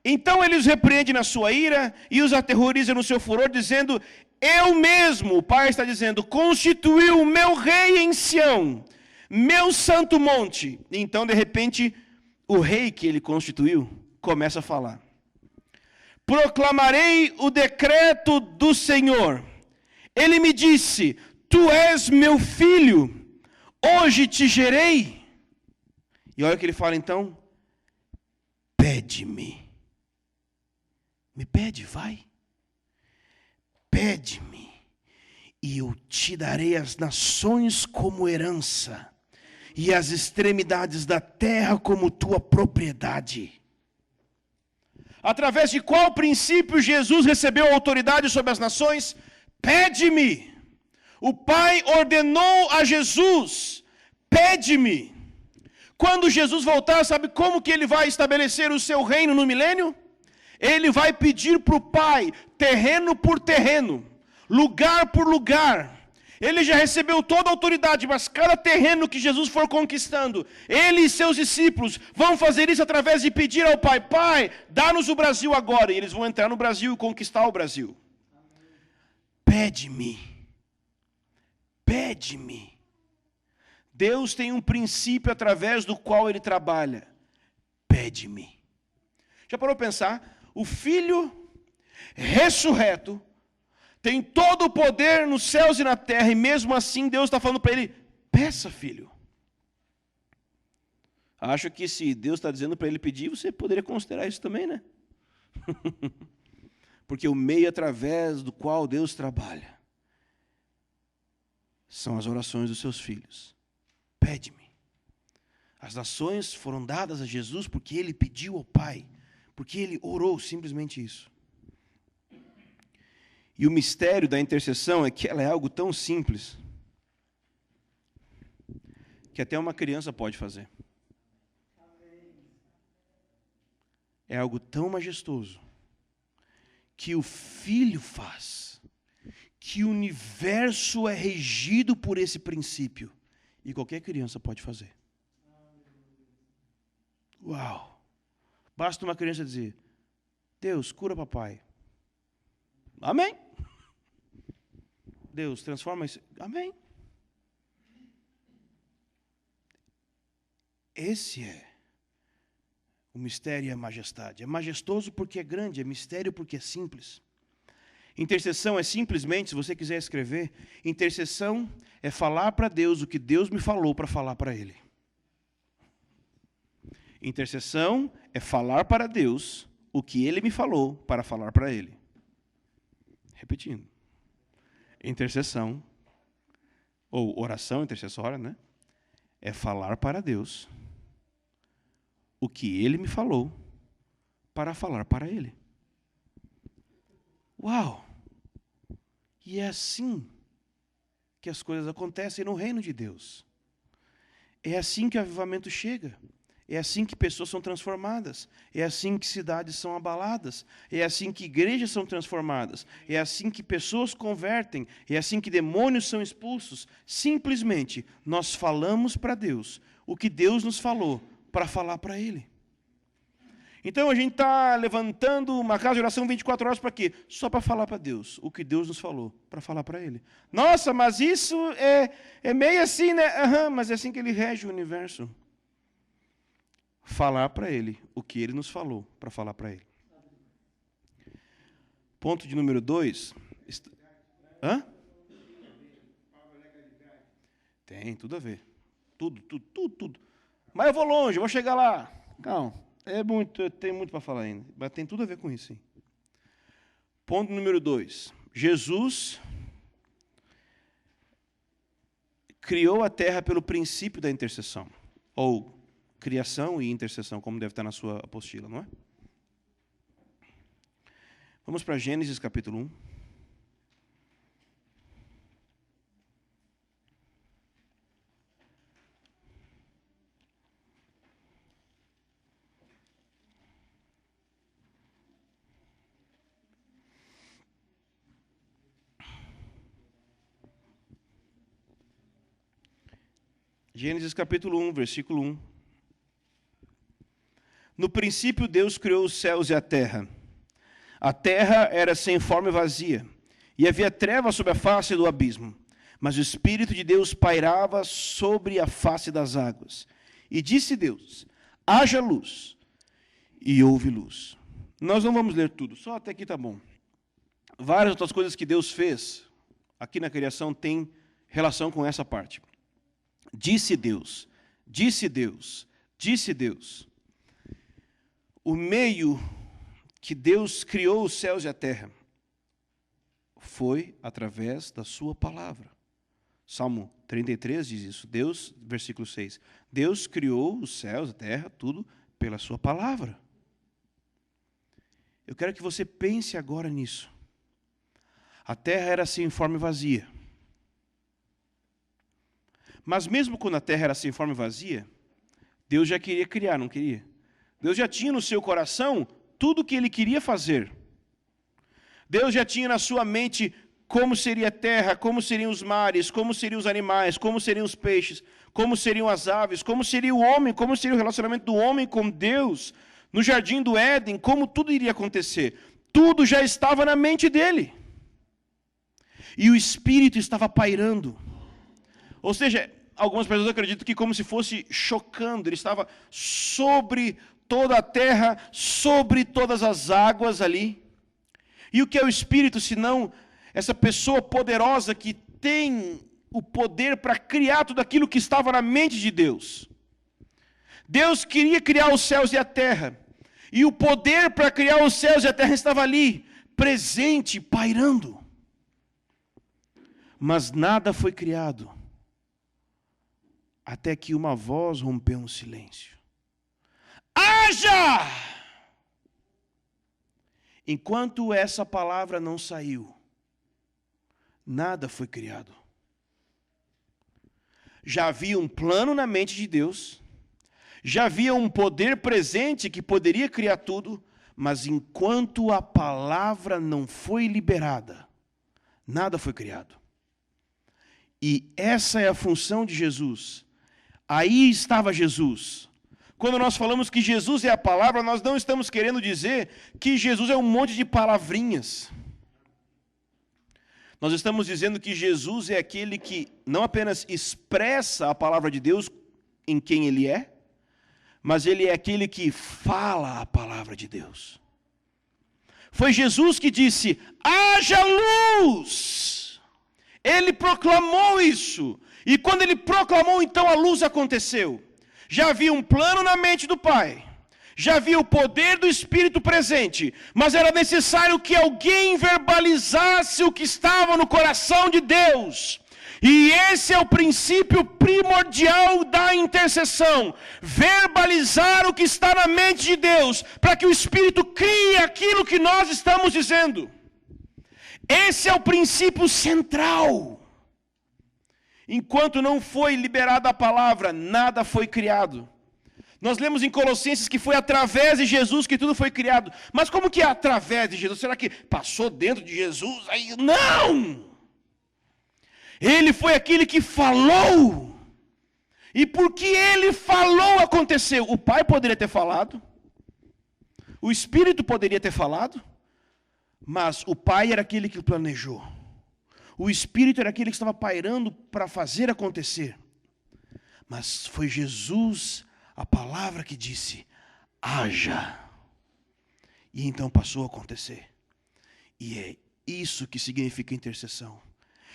Então ele os repreende na sua ira e os aterroriza no seu furor, dizendo: eu mesmo, o Pai está dizendo, constituí o meu rei em Sião, meu santo monte. Então, de repente, o rei que ele constituiu começa a falar: proclamarei o decreto do Senhor. Ele me disse: tu és meu filho, hoje te gerei. E olha o que ele fala então: pede-me. Me pede, vai. Pede-me, e eu te darei as nações como herança, e as extremidades da terra como tua propriedade. Através de qual princípio Jesus recebeu autoridade sobre as nações? Pede-me. O Pai ordenou a Jesus: pede-me. Quando Jesus voltar, sabe como que ele vai estabelecer o seu reino no milênio? Ele vai pedir para o Pai, terreno por terreno, lugar por lugar. Ele já recebeu toda a autoridade, mas cada terreno que Jesus for conquistando, ele e seus discípulos vão fazer isso através de pedir ao Pai: Pai, dá-nos o Brasil agora. E eles vão entrar no Brasil e conquistar o Brasil. Pede-me. Pede-me. Deus tem um princípio através do qual ele trabalha. Pede-me. Já parou para pensar? O Filho ressurreto tem todo o poder nos céus e na terra, e mesmo assim Deus está falando para ele: peça, filho. Acho que se Deus está dizendo para ele pedir, você poderia considerar isso também, né? Porque o meio através do qual Deus trabalha são as orações dos seus filhos. Pede-me. As nações foram dadas a Jesus porque ele pediu ao Pai, porque ele orou, simplesmente isso. E o mistério da intercessão é que ela é algo tão simples que até uma criança pode fazer. É algo tão majestoso que o Filho faz, que o universo é regido por esse princípio e qualquer criança pode fazer. Uau! Basta uma criança dizer: Deus, cura papai. Amém. Deus, transforma isso. Amém. Esse é o mistério e a majestade. É majestoso porque é grande, é mistério porque é simples. Intercessão é simplesmente, se você quiser escrever, intercessão é falar para Deus o que Deus me falou para falar para Ele. Intercessão é falar para Deus o que Ele me falou para falar para Ele. Repetindo. Intercessão, ou oração intercessória, né? É falar para Deus o que Ele me falou para falar para Ele. Uau! E é assim que as coisas acontecem no reino de Deus. É assim que o avivamento chega. É assim que pessoas são transformadas. É assim que cidades são abaladas. É assim que igrejas são transformadas. É assim que pessoas convertem. É assim que demônios são expulsos. Simplesmente, nós falamos para Deus o que Deus nos falou para falar para Ele. Então, a gente está levantando uma casa de oração 24 horas para quê? Só para falar para Deus o que Deus nos falou, para falar para Ele. Nossa, mas isso é meio assim, né? Mas é assim que Ele rege o universo. Falar para Ele o que Ele nos falou, para falar para Ele. Ponto de número 2. Hã? Tem, tudo a ver. Tudo. Mas eu vou longe, eu vou chegar lá. Calma. Tem muito para falar ainda, mas tem tudo a ver com isso, sim. Ponto número 2. Jesus criou a terra pelo princípio da intercessão. Ou criação e intercessão, como deve estar na sua apostila, não é? Vamos para Gênesis capítulo 1. Gênesis capítulo 1, versículo 1. No princípio, Deus criou os céus e a terra. A terra era sem forma e vazia, e havia trevas sobre a face do abismo. Mas o Espírito de Deus pairava sobre a face das águas. E disse Deus: haja luz, e houve luz. Nós não vamos ler tudo, só até aqui está bom. Várias outras coisas que Deus fez aqui na criação têm relação com essa parte. Disse Deus, disse Deus, disse Deus. O meio que Deus criou os céus e a terra foi através da sua palavra. Salmo 33 diz isso. Deus, versículo 6. Deus criou os céus, a terra, tudo pela sua palavra. Eu quero que você pense agora nisso. A terra era sem forma e vazia. Mas mesmo quando a terra era sem forma e vazia, Deus já queria criar, não queria? Deus já tinha no seu coração tudo o que Ele queria fazer. Deus já tinha na sua mente como seria a terra, como seriam os mares, como seriam os animais, como seriam os peixes, como seriam as aves, como seria o homem, como seria o relacionamento do homem com Deus, no jardim do Éden, como tudo iria acontecer. Tudo já estava na mente dele. E o Espírito estava pairando. Ou seja, algumas pessoas acreditam que como se fosse chocando, ele estava sobre toda a terra, sobre todas as águas ali. E o que é o Espírito, senão essa pessoa poderosa que tem o poder para criar tudo aquilo que estava na mente de Deus. Deus queria criar os céus e a terra. E o poder para criar os céus e a terra estava ali, presente, pairando. Mas nada foi criado, até que uma voz rompeu um silêncio. Haja! Enquanto essa palavra não saiu, nada foi criado. Já havia um plano na mente de Deus, já havia um poder presente que poderia criar tudo, mas enquanto a palavra não foi liberada, nada foi criado. E essa é a função de Jesus. Aí estava Jesus. Quando nós falamos que Jesus é a palavra, nós não estamos querendo dizer que Jesus é um monte de palavrinhas. Nós estamos dizendo que Jesus é aquele que não apenas expressa a palavra de Deus em quem Ele é, mas Ele é aquele que fala a palavra de Deus. Foi Jesus que disse: haja luz! Ele proclamou isso. E quando Ele proclamou, então a luz aconteceu. Já havia um plano na mente do Pai. Já havia o poder do Espírito presente. Mas era necessário que alguém verbalizasse o que estava no coração de Deus. E esse é o princípio primordial da intercessão. Verbalizar o que está na mente de Deus, para que o Espírito crie aquilo que nós estamos dizendo. Esse é o princípio central. Enquanto não foi liberada a palavra, nada foi criado. Nós lemos em Colossenses que foi através de Jesus que tudo foi criado. Mas como que é através de Jesus? Será que passou dentro de Jesus? Aí, não! Ele foi aquele que falou. E porque Ele falou, aconteceu. O Pai poderia ter falado. O Espírito poderia ter falado. Mas o Pai era aquele que planejou. O Espírito era aquele que estava pairando para fazer acontecer. Mas foi Jesus, a palavra que disse: haja. E então passou a acontecer. E é isso que significa intercessão.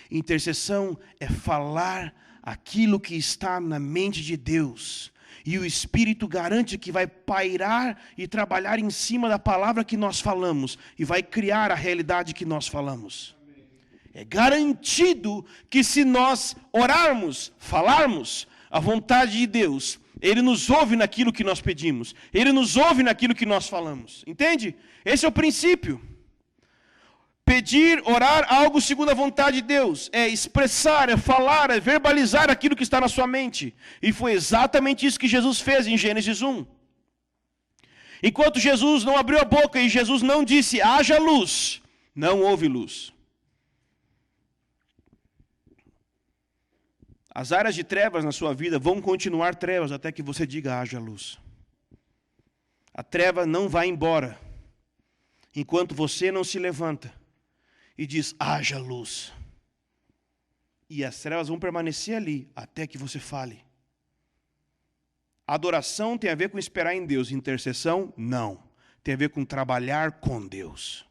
Intercessão é falar aquilo que está na mente de Deus. E o Espírito garante que vai pairar e trabalhar em cima da palavra que nós falamos. E vai criar a realidade que nós falamos. É garantido que se nós orarmos, falarmos a vontade de Deus, Ele nos ouve naquilo que nós pedimos. Ele nos ouve naquilo que nós falamos. Entende? Esse é o princípio. Pedir, orar algo segundo a vontade de Deus. É expressar, é falar, é verbalizar aquilo que está na sua mente. E foi exatamente isso que Jesus fez em Gênesis 1. Enquanto Jesus não abriu a boca e Jesus não disse: haja luz, não houve luz. As áreas de trevas na sua vida vão continuar trevas até que você diga: haja luz. A treva não vai embora enquanto você não se levanta e diz, haja luz. E as trevas vão permanecer ali até que você fale. Adoração tem a ver com esperar em Deus. Intercessão, não. Tem a ver com trabalhar com Deus.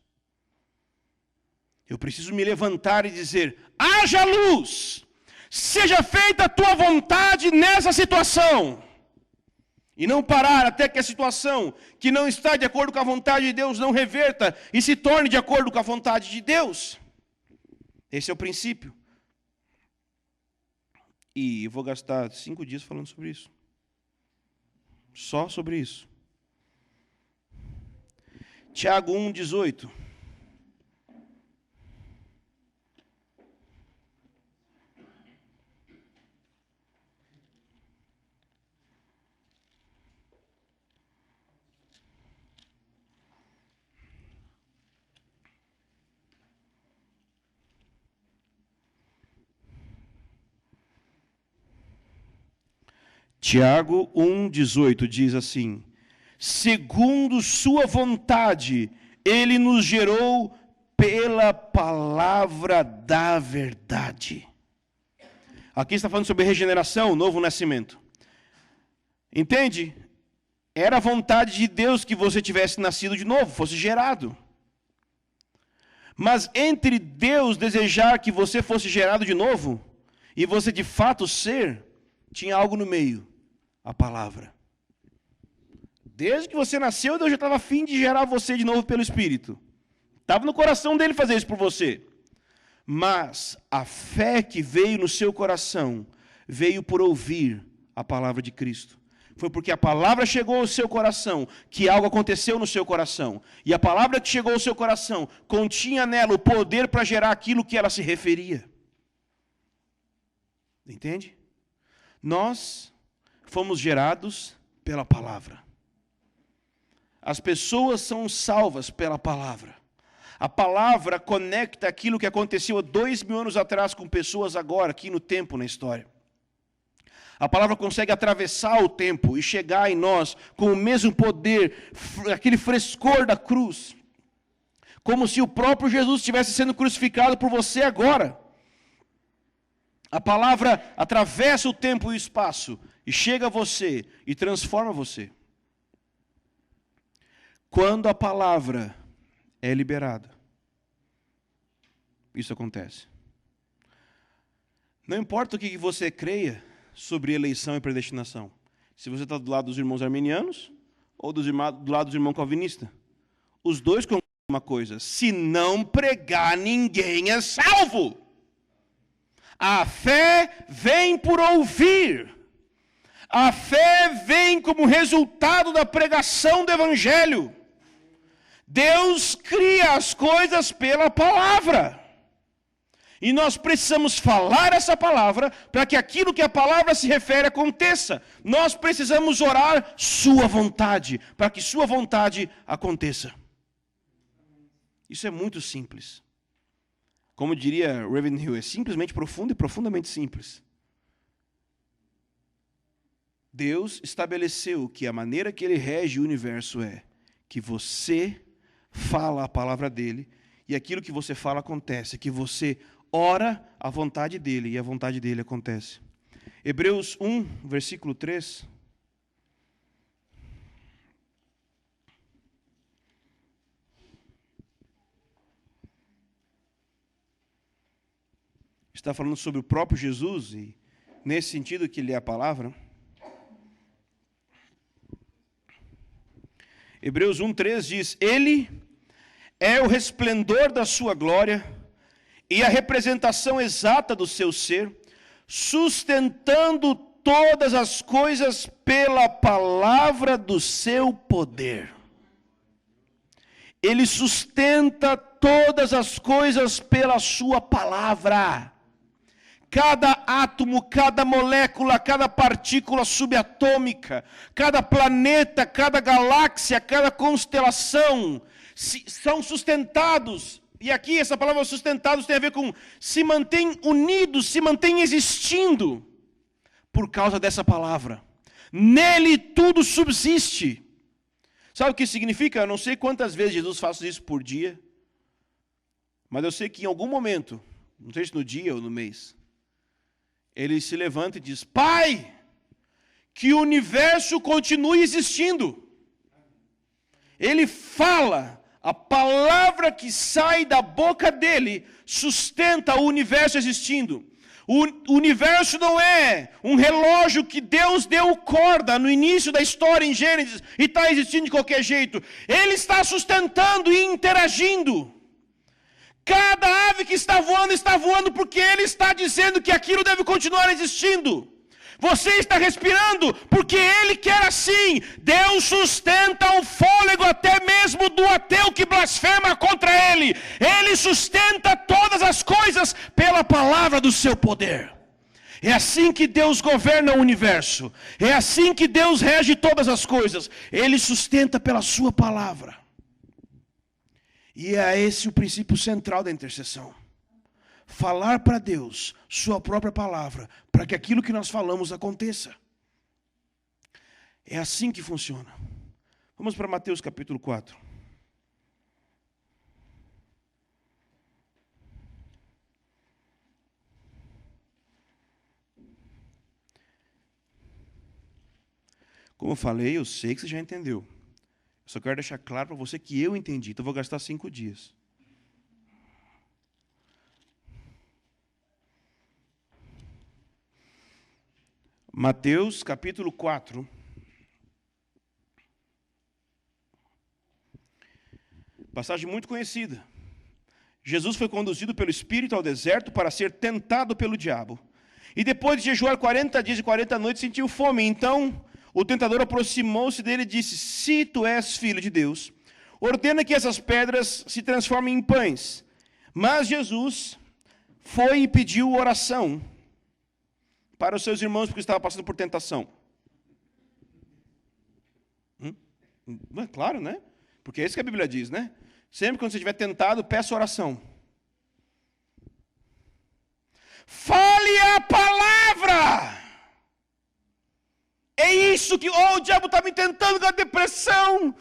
Eu preciso me levantar e dizer, haja luz! Seja feita a tua vontade nessa situação. E não parar até que a situação que não está de acordo com a vontade de Deus não reverta e se torne de acordo com a vontade de Deus. Esse é o princípio. E eu vou gastar 5 dias falando sobre isso. Só sobre isso. Tiago 1,18. Tiago 1,18 diz assim, segundo sua vontade, ele nos gerou pela palavra da verdade. Aqui está falando sobre regeneração, novo nascimento. Entende? Era a vontade de Deus que você tivesse nascido de novo, fosse gerado. Mas entre Deus desejar que você fosse gerado de novo, e você de fato ser, tinha algo no meio. A palavra. Desde que você nasceu, Deus já estava a fim de gerar você de novo pelo Espírito. Estava no coração dele fazer isso por você. Mas a fé que veio no seu coração, veio por ouvir a palavra de Cristo. Foi porque a palavra chegou ao seu coração, que algo aconteceu no seu coração. E a palavra que chegou ao seu coração, continha nela o poder para gerar aquilo que ela se referia. Entende? Nós fomos gerados pela palavra. As pessoas são salvas pela palavra. A palavra conecta aquilo que aconteceu há 2000 anos atrás com pessoas agora, aqui no tempo, na história. A palavra consegue atravessar o tempo e chegar em nós com o mesmo poder, aquele frescor da cruz. Como se o próprio Jesus estivesse sendo crucificado por você agora. A palavra atravessa o tempo e o espaço e chega a você e transforma você. Quando a palavra é liberada, isso acontece. Não importa o que você creia sobre eleição e predestinação. Se você está do lado dos irmãos arminianos ou do lado dos irmãos calvinistas. Os dois concordam uma coisa. Se não pregar, ninguém é salvo. A fé vem por ouvir. A fé vem como resultado da pregação do Evangelho. Deus cria as coisas pela palavra. E nós precisamos falar essa palavra para que aquilo que a palavra se refere aconteça. Nós precisamos orar sua vontade, para que sua vontade aconteça. Isso é muito simples. Como diria Ravenhill, é simplesmente profundo e profundamente simples. Deus estabeleceu que a maneira que Ele rege o universo é que você fala a palavra dEle e aquilo que você fala acontece, que você ora a vontade dEle e a vontade dEle acontece. Hebreus 1, versículo 3. Está falando sobre o próprio Jesus e nesse sentido que Ele é a palavra. Hebreus 1:3 diz, Ele é o resplendor da sua glória e a representação exata do seu ser, sustentando todas as coisas pela palavra do seu poder. Ele sustenta todas as coisas pela sua palavra. Cada átomo, cada molécula, cada partícula subatômica, cada planeta, cada galáxia, cada constelação, são sustentados. E aqui essa palavra sustentados tem a ver com se mantém unidos, se mantém existindo por causa dessa palavra. Nele tudo subsiste. Sabe o que significa? Eu não sei quantas vezes Jesus faz isso por dia, mas eu sei que em algum momento, não sei se no dia ou no mês, ele se levanta e diz: Pai, que o universo continue existindo. Ele fala, a palavra que sai da boca dele sustenta o universo existindo. O universo não é um relógio que Deus deu corda no início da história em Gênesis e está existindo de qualquer jeito. Ele está sustentando e interagindo. Cada ave que está voando porque Ele está dizendo que aquilo deve continuar existindo. Você está respirando porque Ele quer assim. Deus sustenta o fôlego até mesmo do ateu que blasfema contra Ele. Ele sustenta todas as coisas pela palavra do seu poder. É assim que Deus governa o universo. É assim que Deus rege todas as coisas. Ele sustenta pela sua palavra. E é esse o princípio central da intercessão. Falar para Deus sua própria palavra, para que aquilo que nós falamos aconteça. É assim que funciona. Vamos para Mateus capítulo 4. Como eu falei, eu sei que você já entendeu. Eu só quero deixar claro para você que eu entendi. Então eu vou gastar 5 dias. Mateus capítulo 4. Passagem muito conhecida. Jesus foi conduzido pelo Espírito ao deserto para ser tentado pelo diabo. E depois de jejuar 40 dias e 40 noites, sentiu fome. Então o tentador aproximou-se dele e disse: Se tu és filho de Deus, ordena que essas pedras se transformem em pães. Mas Jesus foi e pediu oração para os seus irmãos, porque estava passando por tentação. Claro, né? Porque é isso que a Bíblia diz, né? Sempre quando você estiver tentado, peça oração. Fale a palavra! É isso que... o diabo está me tentando com a depressão.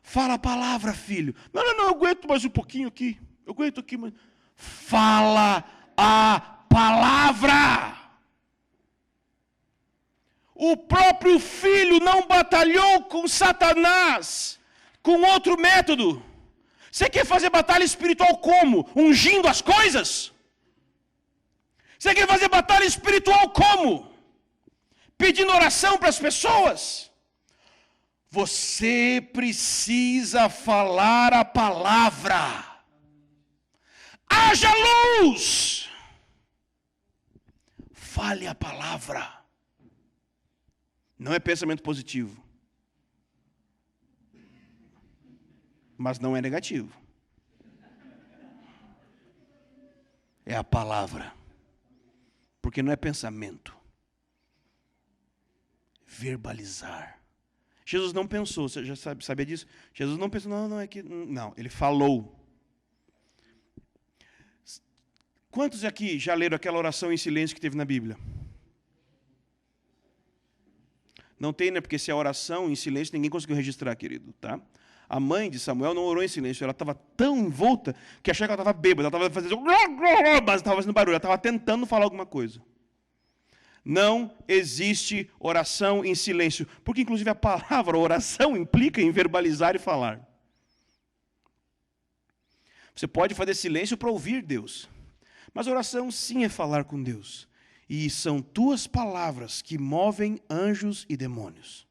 Fala a palavra, filho. Não, eu aguento mais um pouquinho aqui. Eu aguento aqui, mas... Fala a palavra! O próprio filho não batalhou com Satanás, com outro método. Você quer fazer batalha espiritual como? Ungindo as coisas? Você quer fazer batalha espiritual como? Pedindo oração para as pessoas? Você precisa falar a palavra. Haja luz! Fale a palavra. Não é pensamento positivo. Mas não é negativo. É a palavra. Porque não é pensamento. Verbalizar. Jesus não pensou, você já sabia disso? Jesus não pensou, não, ele falou. Quantos aqui já leram aquela oração em silêncio que teve na Bíblia? Não tem, né? Porque se é oração em silêncio, ninguém conseguiu registrar, querido, tá? A mãe de Samuel não orou em silêncio, ela estava tão envolta que achava que ela estava bêbada, ela estava fazendo, mas estava fazendo barulho, ela estava tentando falar alguma coisa. Não existe oração em silêncio, porque inclusive a palavra oração implica em verbalizar e falar. Você pode fazer silêncio para ouvir Deus, mas oração sim é falar com Deus. E são tuas palavras que movem anjos e demônios.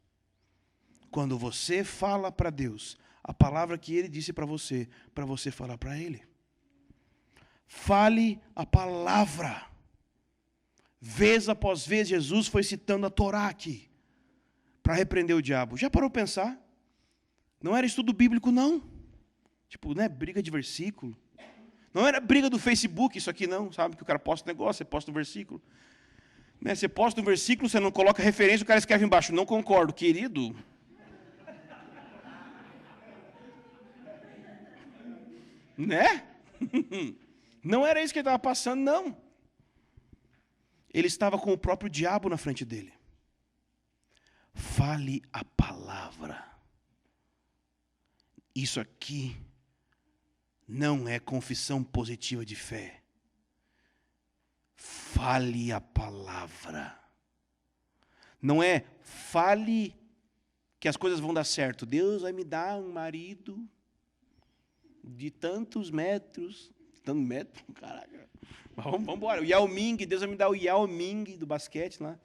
Quando você fala para Deus a palavra que Ele disse para você falar para Ele. Fale a palavra. Vez após vez, Jesus foi citando a Torá aqui, para repreender o diabo. Já parou para pensar? Não era estudo bíblico, não. Tipo, né, briga de versículo. Não era briga do Facebook, isso aqui não, sabe? Que o cara posta um negócio, você posta um versículo. Né, você posta um versículo, você não coloca referência, o cara escreve embaixo, não concordo, querido. Né? Não era isso que ele estava passando, não. Ele estava com o próprio diabo na frente dele. Fale a palavra. Isso aqui não é confissão positiva de fé. Fale a palavra. Não é fale que as coisas vão dar certo. Deus vai me dar um marido de tantos metros. Tantos metros? Caraca. Vamos embora. O Yao Ming, Deus vai me dar o Yao Ming do basquete lá.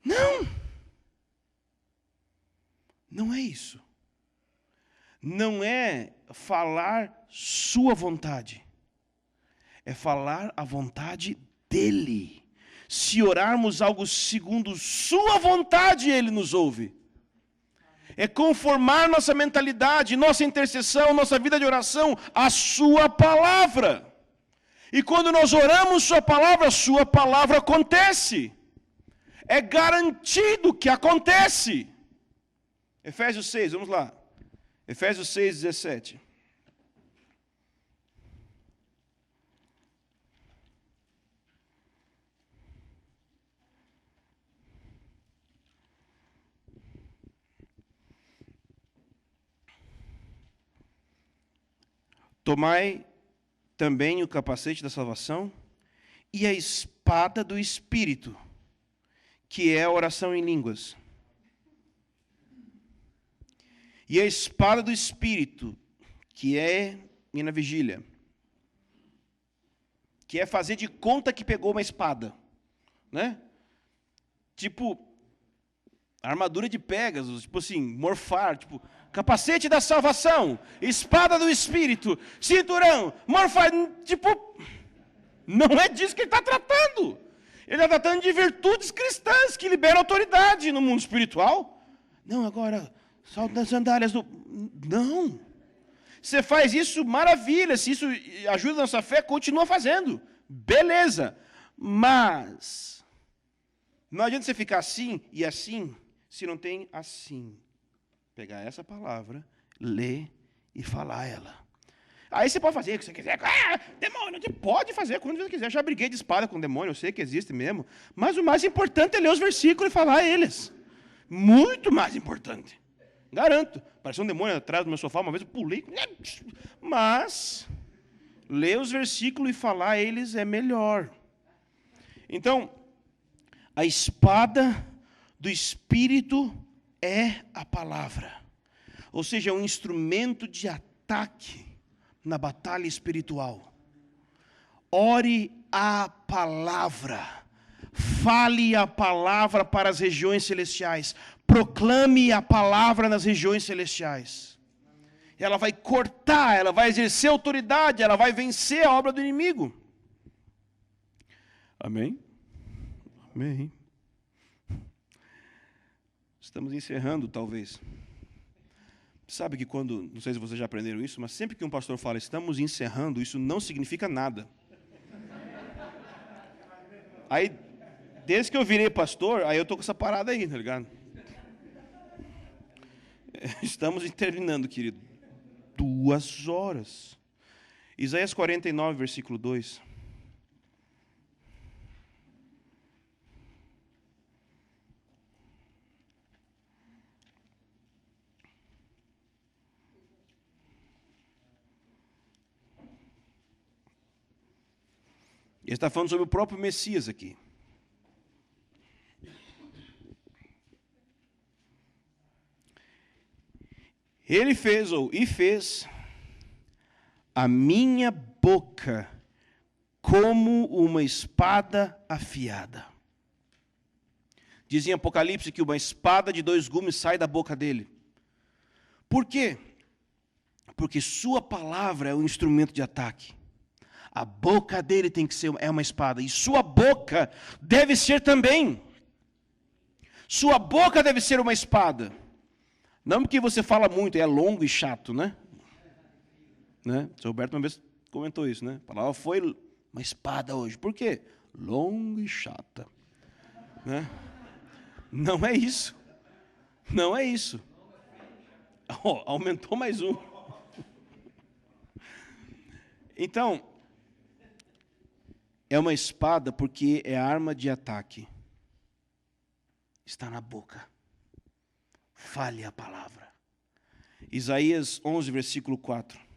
Não! Não é isso. Não é falar sua vontade. É falar a vontade dele. Se orarmos algo segundo sua vontade, ele nos ouve. É conformar nossa mentalidade, nossa intercessão, nossa vida de oração à sua palavra. E quando nós oramos sua palavra acontece. É garantido que acontece. Efésios 6, vamos lá. Efésios 6, 17. Tomai também o capacete da salvação e a espada do Espírito, que é a oração em línguas. E a espada do Espírito, que é ir na vigília, que é fazer de conta que pegou uma espada, né? Tipo, armadura de Pégasus, tipo assim, morfar, tipo, capacete da salvação, espada do Espírito, cinturão, morfar, tipo, não é disso que ele está tratando. Ele está tratando de virtudes cristãs que liberam autoridade no mundo espiritual. Não, agora, salto das sandálias do... Não. Você faz isso, maravilha. Se isso ajuda a nossa fé, continua fazendo. Beleza. Mas não adianta você ficar assim e assim, se não tem assim. Pegar essa palavra, ler e falar ela. Aí você pode fazer o que você quiser. Demônio, você pode fazer quando você quiser. Já briguei de espada com demônio, eu sei que existe mesmo. Mas o mais importante é ler os versículos e falar eles. Muito mais importante. Garanto. Apareceu um demônio atrás do meu sofá, uma vez eu pulei. Mas ler os versículos e falar eles é melhor. Então, a espada do Espírito é a palavra. Ou seja, é um instrumento de ataque na batalha espiritual. Ore a palavra. Fale a palavra para as regiões celestiais. Proclame a palavra nas regiões celestiais. Ela vai cortar, ela vai exercer autoridade, ela vai vencer a obra do inimigo. Amém? Amém. Estamos encerrando, talvez. Sabe que quando, não sei se vocês já aprenderam isso, mas sempre que um pastor fala, estamos encerrando, isso não significa nada. Aí, desde que eu virei pastor, aí eu estou com essa parada aí, tá ligado? Estamos terminando, querido. 2 horas. Isaías 49, versículo 2. Ele está falando sobre o próprio Messias aqui. Ele fez, fez a minha boca como uma espada afiada. Diz em Apocalipse que uma espada de 2 gumes sai da boca dele. Por quê? Porque sua palavra é um instrumento de ataque. A boca dele tem que ser uma espada. E sua boca deve ser também. Sua boca deve ser uma espada. Não porque você fala muito, é longo e chato, né? O seu Roberto uma vez comentou isso, né? A palavra foi uma espada hoje. Por quê? Longa e chata. Né? Não é isso. Não é isso. Oh, aumentou mais um. Então, é uma espada porque é arma de ataque. Está na boca. Fale a palavra. Isaías 11, versículo 4.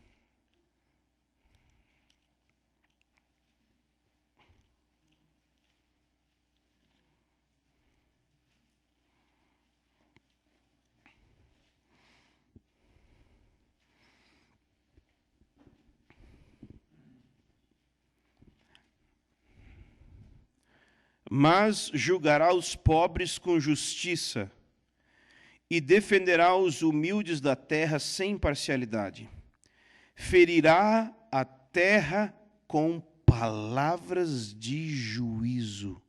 Mas julgará os pobres com justiça e defenderá os humildes da terra sem parcialidade. Ferirá a terra com palavras de juízo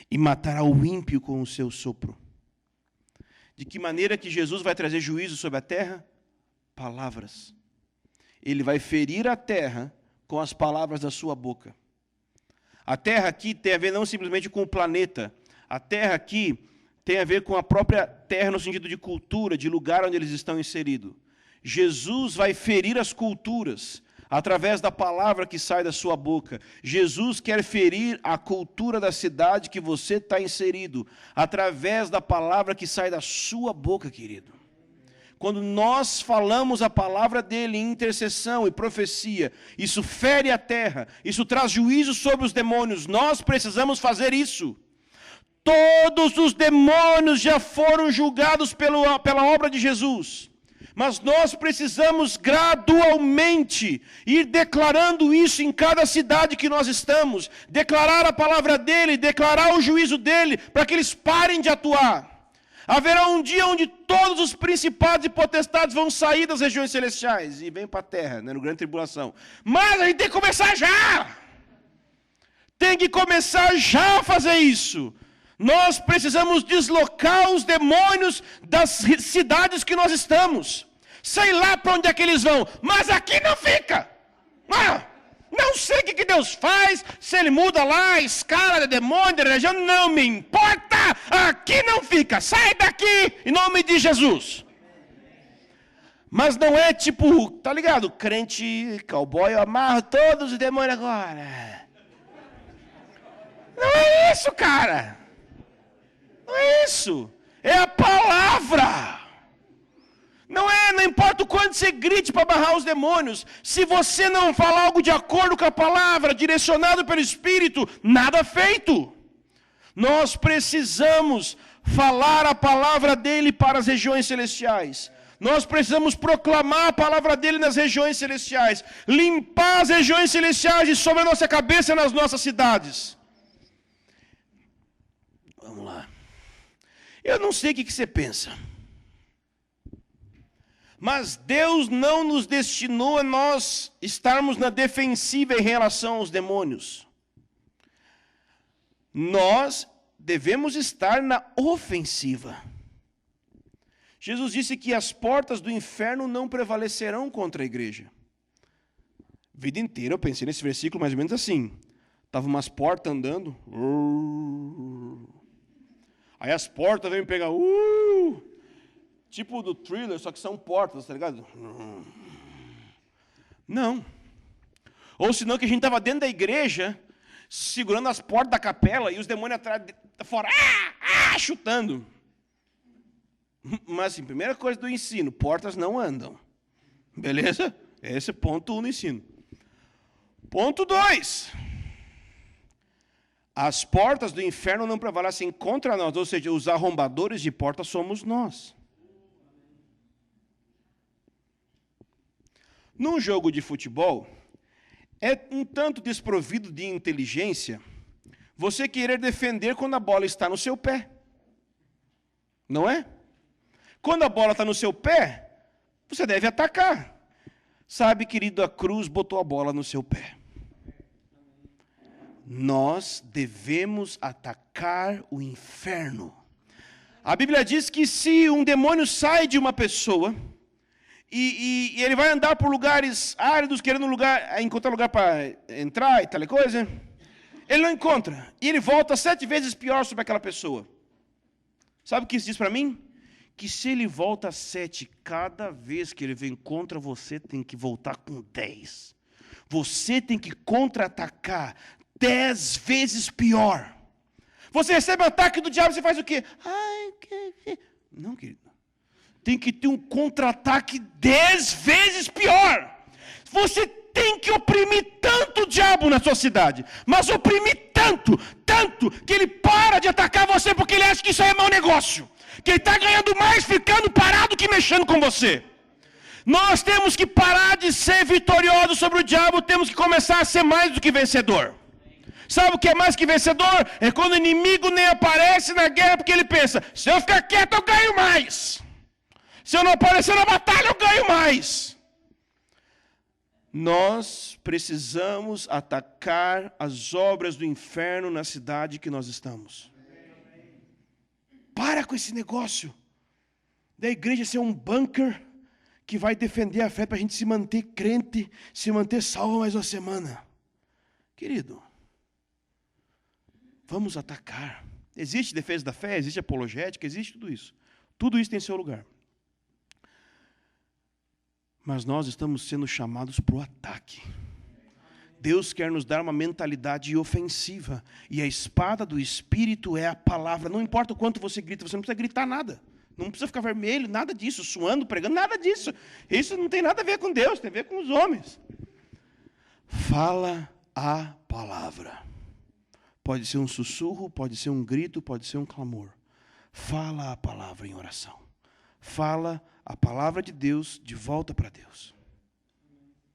e matará o ímpio com o seu sopro. De que maneira que Jesus vai trazer juízo sobre a terra? Palavras. Ele vai ferir a terra com as palavras da sua boca. A terra aqui tem a ver não simplesmente com o planeta. A terra aqui tem a ver com a própria terra no sentido de cultura, de lugar onde eles estão inseridos. Jesus vai ferir as culturas através da palavra que sai da sua boca. Jesus quer ferir a cultura da cidade que você está inserido através da palavra que sai da sua boca, querido. Quando nós falamos a palavra dele em intercessão e profecia, isso fere a terra, isso traz juízo sobre os demônios. Nós precisamos fazer isso. Todos os demônios já foram julgados pela obra de Jesus. Mas nós precisamos gradualmente ir declarando isso em cada cidade que nós estamos. Declarar a palavra dele, declarar o juízo dele, para que eles parem de atuar. Haverá um dia onde todos os principados e potestades vão sair das regiões celestiais e vêm para a terra, né, no grande tribulação. Mas a gente tem que começar já. Tem que começar já a fazer isso. Nós precisamos deslocar os demônios das cidades que nós estamos. Sei lá para onde é que eles vão, mas aqui não fica. Não sei o que Deus faz, se ele muda lá a escala de demônio, de região, não me importa, aqui não fica, sai daqui, em nome de Jesus. Mas não é tipo, tá ligado, crente, cowboy, eu amarro todos os demônios agora. Não é isso, cara. Não é isso. É a palavra. Não importa o quanto você grite para barrar os demônios. Se você não falar algo de acordo com a palavra, direcionado pelo Espírito, nada feito. Nós precisamos falar a palavra dele para as regiões celestiais. Nós precisamos proclamar a palavra dele nas regiões celestiais. Limpar as regiões celestiais e sobre a nossa cabeça nas nossas cidades. Vamos lá. Eu não sei o que você pensa. Mas Deus não nos destinou a nós estarmos na defensiva em relação aos demônios. Nós devemos estar na ofensiva. Jesus disse que as portas do inferno não prevalecerão contra a igreja. A vida inteira eu pensei nesse versículo mais ou menos assim. Estavam umas portas andando. Aí as portas vêm me pegar. Tipo do Thriller, só que são portas, tá ligado? Não. Ou senão que a gente estava dentro da igreja, segurando as portas da capela, e os demônios atrás, fora, chutando. Mas, assim, primeira coisa do ensino, portas não andam. Beleza? Esse é ponto 1 do ensino. Ponto 2. As portas do inferno não prevalecem contra nós, ou seja, os arrombadores de portas somos nós. Num jogo de futebol, é um tanto desprovido de inteligência você querer defender quando a bola está no seu pé. Não é? Quando a bola está no seu pé, você deve atacar. Sabe, querido, a cruz botou a bola no seu pé. Nós devemos atacar o inferno. A Bíblia diz que se um demônio sai de uma pessoa e ele vai andar por lugares áridos, querendo encontrar lugar para entrar e tal coisa, ele não encontra. E ele volta 7 vezes pior sobre aquela pessoa. Sabe o que isso diz para mim? Que se ele volta 7, cada vez que ele vem contra você, tem que voltar com 10. Você tem que contra-atacar 10 vezes pior. Você recebe o ataque do diabo e você faz o quê? Não, querido. tem que ter um contra-ataque 10 vezes pior. Você tem que oprimir tanto o diabo na sua cidade, mas oprimir tanto, que ele para de atacar você porque ele acha que isso é mau negócio, que ele está ganhando mais ficando parado que mexendo com você. Nós temos que parar de ser vitoriosos sobre o diabo, temos que começar a ser mais do que vencedor. Sabe o que é mais que vencedor? É quando o inimigo nem aparece na guerra, porque ele pensa, se eu ficar quieto eu ganho mais. Se eu não aparecer na batalha eu ganho mais. Nós precisamos atacar as obras do inferno na cidade que nós estamos. Para com esse negócio da igreja ser um bunker que vai defender a fé para a gente se manter crente, se manter salvo mais uma semana. Querido, vamos atacar. Existe defesa da fé, existe apologética, existe tudo isso. Tudo isso tem seu lugar. Mas nós estamos sendo chamados para o ataque. Deus quer nos dar uma mentalidade ofensiva. E a espada do Espírito é a palavra. Não importa o quanto você grita, você não precisa gritar nada. Não precisa ficar vermelho, nada disso, suando, pregando, nada disso. Isso não tem nada a ver com Deus, tem a ver com os homens. Fala a palavra. Pode ser um sussurro, pode ser um grito, pode ser um clamor. Fala a palavra em oração. Fala a palavra de Deus de volta para Deus.